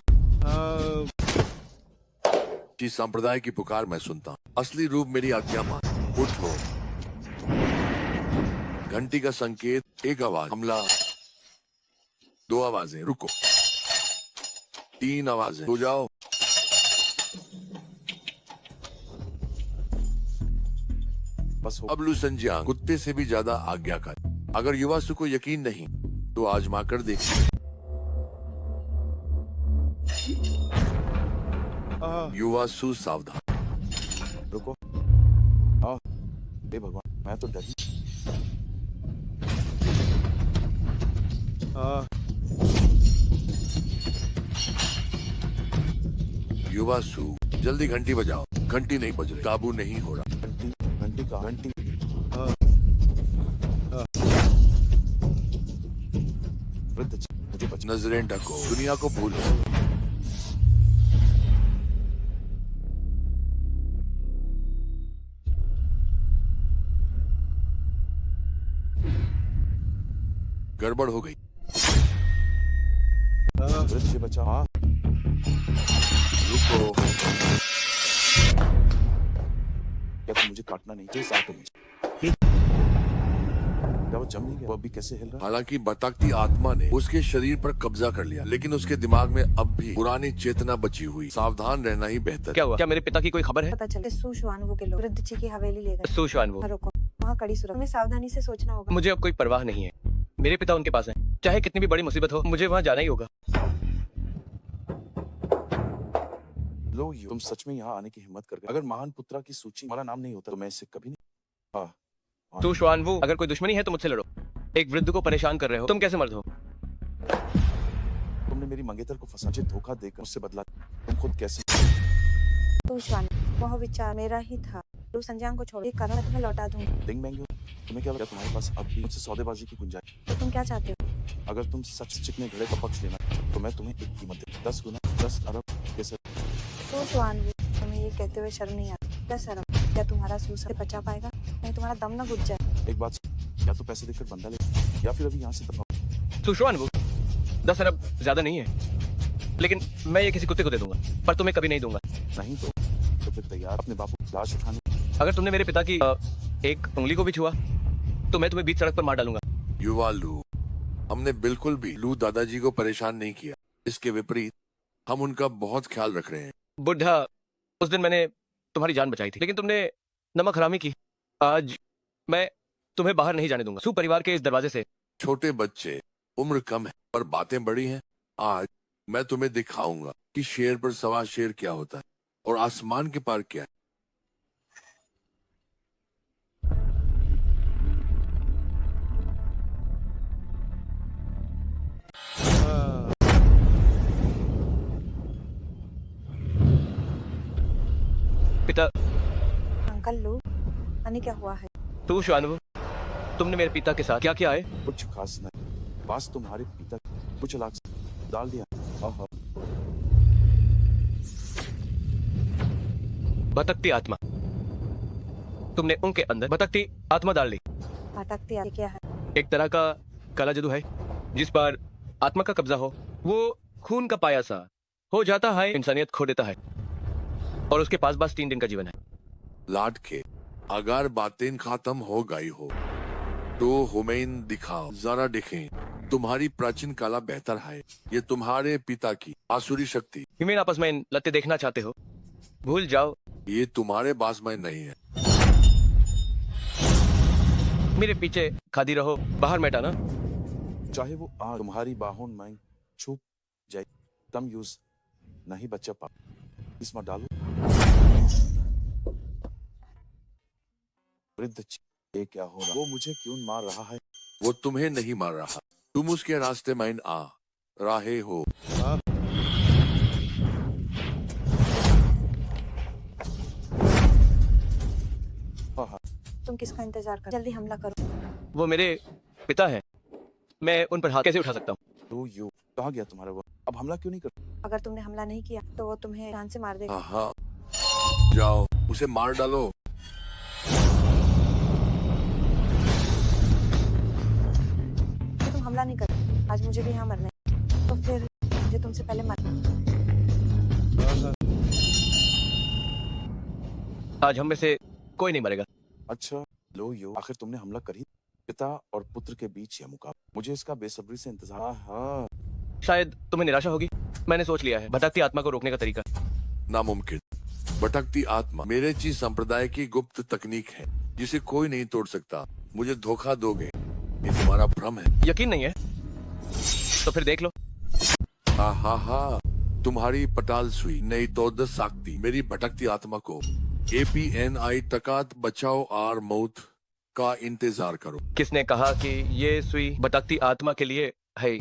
G: जिस संप्रदाय की पुकार मैं सुनता हूँ, असली रूप मेरी आज्ञा मान। उठो। घंटी का संकेत, एक आवाज हमला, 2 आवाजें रुको, 3 आवाजें सो जाओ।
C: बस हो।
G: अब लू संजियांग कुत्ते से भी ज्यादा आज्ञाकारी। अगर युवासु को यकीन नहीं तो आजमा कर देखिए। युवासु सावधान।
C: रुको। हे भगवान, मैं तो डरी।
G: युवासु जल्दी घंटी बजाओ। घंटी नहीं बज रही, काबू नहीं हो रहा।
C: घंटी का घंटी। वृद्ध जी, मुझे बचा।
G: नजरें ढको, दुनिया को भूलो। गड़बड़ हो गई।
C: वृद्ध जी बचा। हाँ,
G: रुको।
C: क्या तुम मुझे काटना नहीं चाहिए? साथ हो मुझे। क्या वो जम नहीं गया? वो अभी कैसे हिल रहा?
G: हालांकि भटकती आत्मा ने उसके शरीर पर कब्जा कर लिया, लेकिन उसके दिमाग में अब भी पुरानी चेतना बची हुई। सावधान रहना ही बेहतर।
A: क्या हुआ? क्या मेरे पिता की कोई खबर है?
I: पता चले सुशवानवू के लोग वृद्ध जी की हवेली ले गए।
A: सुशानवो,
I: रुको, वहाँ कड़ी सुरक्षा। हमें सावधानी से सोचना होगा।
A: मुझे अब कोई परवाह नहीं है। मेरे पिता उनके पास हैं। चाहे कितनी भी बड़ी मुसीबत हो, मुझे वहाँ जाना ही होगा।
C: लो, तुम सच में यहाँ आने की हिम्मत कर गए। अगर महान पुत्रा की सूची हमारा नाम नहीं होता तो मैं इसे कभी नहीं। हाँ,
A: सुशानवो, अगर कोई दुश्मनी है तो मुझसे लड़ो। एक वृद्ध को परेशान कर रहे हो, तुम कैसे मर्द हो?
C: तुमने मेरी मंगेतर को फंसा, मुझे धोखा देकर मुझसे बदला। तुम खुद कैसे?
I: सुशवान, वह विचार मेरा ही था। लू संजियांग को छोड़, एक कारण मैं तुम्हें लौटा दूँ।
C: डिंग बैंग, तुम्हें क्या लगा? तुम्हारे पास अब भी मुझसे सौदेबाजी की गुंजाइश?
I: तो तुम क्या चाहते हो?
C: अगर तुम सच चिकने घड़े का पक्ष लेना तो मैं तुम्हें एक कीमत दे 10 गुना 10 अरब कैसे?
I: सुशवान, तुम्हें ये कहते हुए शर्म नहीं आती? क्या शर्म? क्या तुम्हारा सूस बचा पाएगा? नहीं, तुम्हारा दम न घुट जाए।
C: एक बात सुन, या तो पैसे देकर बंदा ले या फिर अभी यहाँ से दफा।
A: सुशानवो, 10 अरब ज्यादा नहीं है, लेकिन मैं ये किसी कुत्ते को दे दूंगा, पर तुम्हें कभी नहीं दूंगा।
C: नहीं तो फिर तैयार अपने बापू की लाश उठाने।
A: अगर तुमने मेरे पिता की एक उंगली को भी छुआ तो मैं तुम्हें बीच सड़क पर मार डालूंगा।
G: युवा लू, हमने बिल्कुल भी लू दादाजी को परेशान नहीं किया। इसके विपरीत हम उनका बहुत ख्याल रख रहे हैं।
A: बुढ़ा, उस दिन मैंने तुम्हारी जान बचाई थी, लेकिन तुमने नमक हरामी की। आज मैं तुम्हें बाहर नहीं जाने दूंगा। सू परिवार के इस दरवाजे से।
G: छोटे बच्चे, उम्र कम है पर बातें बड़ी हैं। आज मैं तुम्हें दिखाऊंगा कि शेर पर सवार शेर क्या होता है और आसमान के पार क्या है।
A: पिता,
I: अंकल लू, अने क्या हुआ है?
A: सुशानवो, तुमने मेरे पिता के साथ क्या किया है?
C: कुछ खास नहीं, बस तुम्हारे पिता कुछ लाख डाल दिया। आहा,
A: भटकती आत्मा। तुमने उनके अंदर भटकती आत्मा डाल दी।
I: भटकती आत्मा क्या है?
A: एक तरह का काला जादू है जिस पर आत्मा का कब्जा हो, वो खून का पाया सा हो जाता है, इंसानियत खो देता है और उसके पास बस 3 दिन का जीवन है।
G: लाड के, अगर बातें खत्म हो गई हो तो हुमैन दिखाओ, जरा देखें। तुम्हारी प्राचीन कला बेहतर है। ये तुम्हारे पिता की आसुरी शक्ति।
A: हिमेन, आपस में इन लत्ते देखना चाहते हो? भूल जाओ,
G: ये तुम्हारे पास में नहीं है।
A: मेरे पीछे खादी रहो, बाहर मैटा ना।
C: चाहे वो आग तुम्हारी बाहों में छुप जाए, तम यूज नहीं बच्चा पा इसमें डालो। वृद्ध जी, ये क्या हो रहा? वो मुझे क्यों मार रहा है?
G: वो तुम्हें नहीं मार रहा, तुम उसके रास्ते में आ रहे हो।
C: हाँ,
I: तुम किसका इंतजार कर? जल्दी हमला करो।
A: वो मेरे पिता हैं, मैं उन पर हाथ कैसे उठा सकता हूँ?
C: तो यू कहाँ गया तुम्हारा वो? अब हमला क्यों नहीं करते?
I: अगर तुमने हमला नहीं किया तो वो तुम्हें जान से मार देगा।
G: हाँ, जाओ उसे मार डालो।
I: तो तुम हमला नहीं कर, आज मुझे भी यहाँ मरना है, तो फिर मुझे तुमसे पहले मरना।
A: आज हम में से कोई नहीं मरेगा।
C: अच्छा लो यो, आखिर तुमने हमला कर ही। पिता और पुत्र के बीच यह मुकाबला, मुझे इसका बेसब्री से इंतजार। हाँ,
A: शायद तुम्हें निराशा होगी, मैंने सोच लिया है भटकती आत्मा को रोकने का तरीका।
G: नामुमकिन। भटकती आत्मा मेरे जी संप्रदाय की गुप्त तकनीक है। जिसे कोई नहीं तोड़ सकता। मुझे धोखा दोगे, ये तुम्हारा भ्रम है।
A: यकीन नहीं है तो फिर देख लो।
G: हा, तुम्हारी पटाल सुई नहीं तो द साक्ति मेरी भटकती आत्मा को APNI तकात बचाओ और मौत का इंतजार करो।
A: किसने कहा कि ये सुई भटकती आत्मा के लिए है?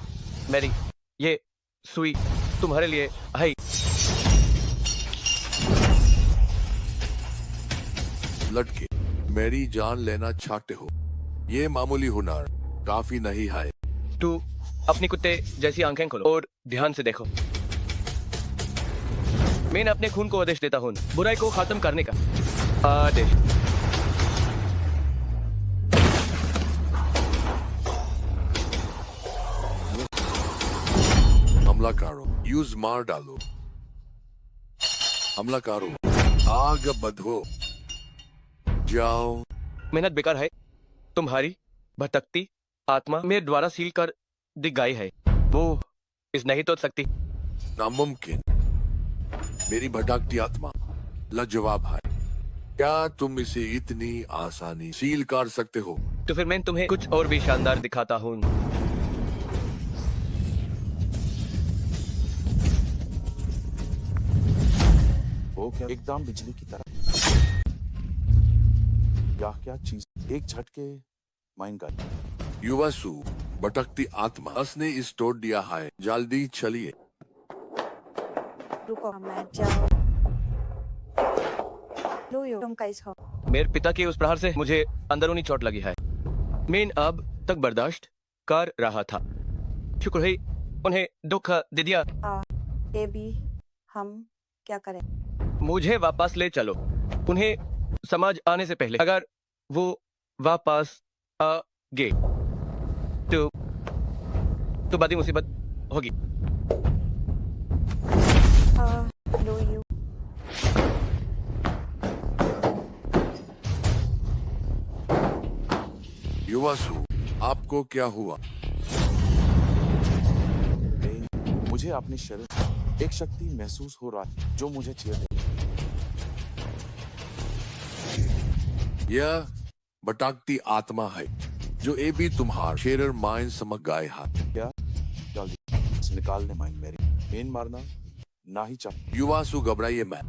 A: मेरी ये सुई तुम्हारे लिए है।
G: लटके मेरी जान लेना चाहते हो, ये मामूली हुनर काफी नहीं है।
A: तू अपनी कुत्ते जैसी आंखें खोलो और ध्यान से देखो। मैं अपने खून को आदेश देता हूँ, बुराई को खत्म करने का आदेश।
G: हमला करो, यूज मार डालो। हमला करो, आग बधो, जाओ।
A: मेहनत बेकार है। तुम्हारी भटकती आत्मा मेरे द्वारा सील कर दी गई है, वो इस नहीं तोड़ सकती।
G: नामुमकिन। मेरी भटकती आत्मा लाजवाब है। क्या तुम इसे इतनी आसानी सील कर सकते हो?
A: तो फिर मैं तुम्हें कुछ और भी शानदार दिखाता हूँ।
C: वो क्या एकदम बिजली की तरह। क्या चीज, एक झटके माइन गई।
G: युवासु भटकती आत्मा उसने इस तोड़ दिया है। जल्दी चलिए।
I: रुको, मैं जाओ। लुयू, तुम कैसे हो?
A: मेरे पिता के उस प्रहार से मुझे अंदरूनी चोट लगी है। मैं अब तक बर्दाश्त कर रहा था। शुक्र है उन्हें दुख दे दिया।
I: ये भी हम क्या करें?
A: मुझे वापस ले चलो, उन्हें समझ आने से पहले। अगर वो वापस आ गए तो बड़ी मुसीबत होगी।
I: लुयू,
G: युवासु आपको क्या हुआ?
C: मुझे अपने शरीर एक शक्ति महसूस हो रहा है जो मुझे चीर दे।
G: यह भटकती आत्मा है जो भी तुम्हार शेरर माइन समझ गए है।
C: क्या जल्दी निकालने माइन मेरी मेन मारना ना ही चाह।
G: युवासु घबराइए मैं।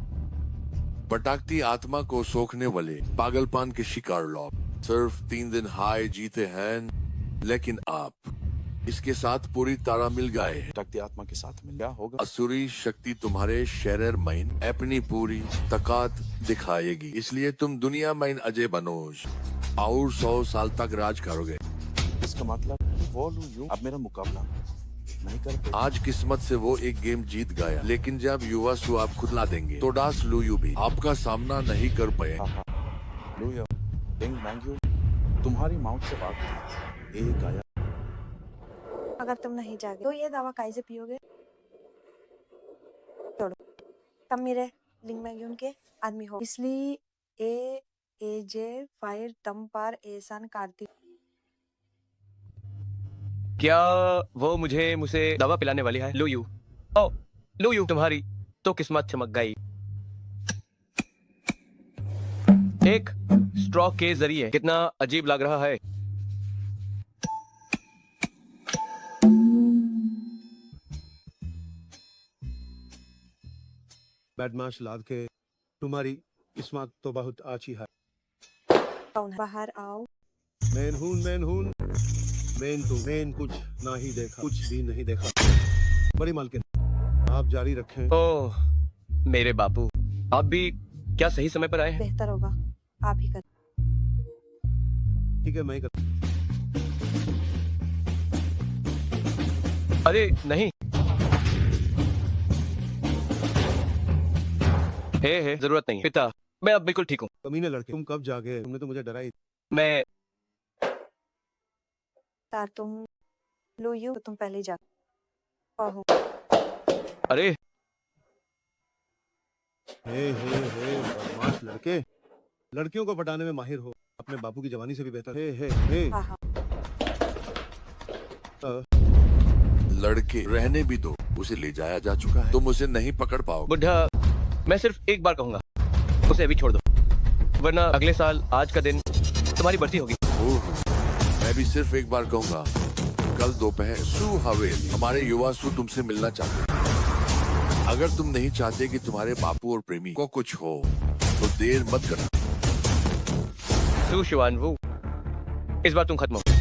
G: भटकती आत्मा को सोखने वाले पागलपन के शिकार लोग सिर्फ 3 दिन हाय जीते हैं, लेकिन आप इसके साथ पूरी तरह मिल गए हैं।
C: भटकती आत्मा के साथ मिल क्या होगा?
G: असुरी शक्ति तुम्हारे शरीर में अपनी पूरी ताकत दिखाएगी, इसलिए तुम दुनिया में अजय बनोज और 100 साल तक राज करोगे।
C: इसका मतलब वो लुयू अब मेरा मुकाबला नहीं कर पाए।
G: आज किस्मत से वो एक गेम जीत गया, लेकिन जब युवासु आप खुद ला देंगे तो डास लुयू भी आपका सामना नहीं कर पाए।
C: लुयू, डिंग मैंग्यू, तुम्हारी मौत से बात एक आया।
I: अगर तुम नहीं जागे तो ये दवा कैसे पियोगे? छोड़ो, तुम मेरे लिंग मैग्यून के आदमी हो, इसलिए एजे फायर तुम पर एहसान करती।
A: क्या वो मुझे दवा पिलाने वाली है? लुयू, ओ लुयू, तुम्हारी तो किस्मत चमक गई। एक स्ट्रॉ के जरिए। कितना अजीब लग रहा है।
D: बदमाश लाद के तुम्हारी किस्मत तो बहुत अच्छी है।
I: कौन है? बाहर आओ।
D: मैन कुछ नहीं देखा, कुछ भी नहीं देखा। बड़ी मालकिन, आप जारी रखें।
A: ओह मेरे बापू, आप भी क्या सही समय पर आए हैं?
I: बेहतर होगा आप ही कर।
D: ठीक है, मैं ही कर।
A: अरे नहीं, हे जरूरत नहीं है पिता, मैं अब बिल्कुल ठीक हूँ।
D: कमीने लड़के, तुम कब जागे? तुमने तो मुझे डराई।
A: मैं
I: तार तुम लुयू, तुम पहले जा। ओहो,
A: अरे
D: हे बदमाश लड़के, लड़कियों को पटाने में माहिर हो, अपने बापू की जवानी से भी बेहतर। हे
I: हाँ हाँ,
G: लड़के रहने भी दो, उसे ले जाया जा चुका है, तुम उसे नहीं पकड़ पाओगे।
A: बुढ़ा, मैं सिर्फ एक बार कहूंगा, उसे अभी छोड़ दो, वरना अगले साल आज का दिन तुम्हारी बढ़ती होगी।
G: ओह, मैं भी सिर्फ एक बार कहूंगा, कल दोपहर सू हवेली हमारे युवा सू तुमसे मिलना चाहते हैं। अगर तुम नहीं चाहते कि तुम्हारे बापू और प्रेमी को कुछ हो तो देर मत करना।
A: सू शिवानवू, इस बार तुम खत्म हो।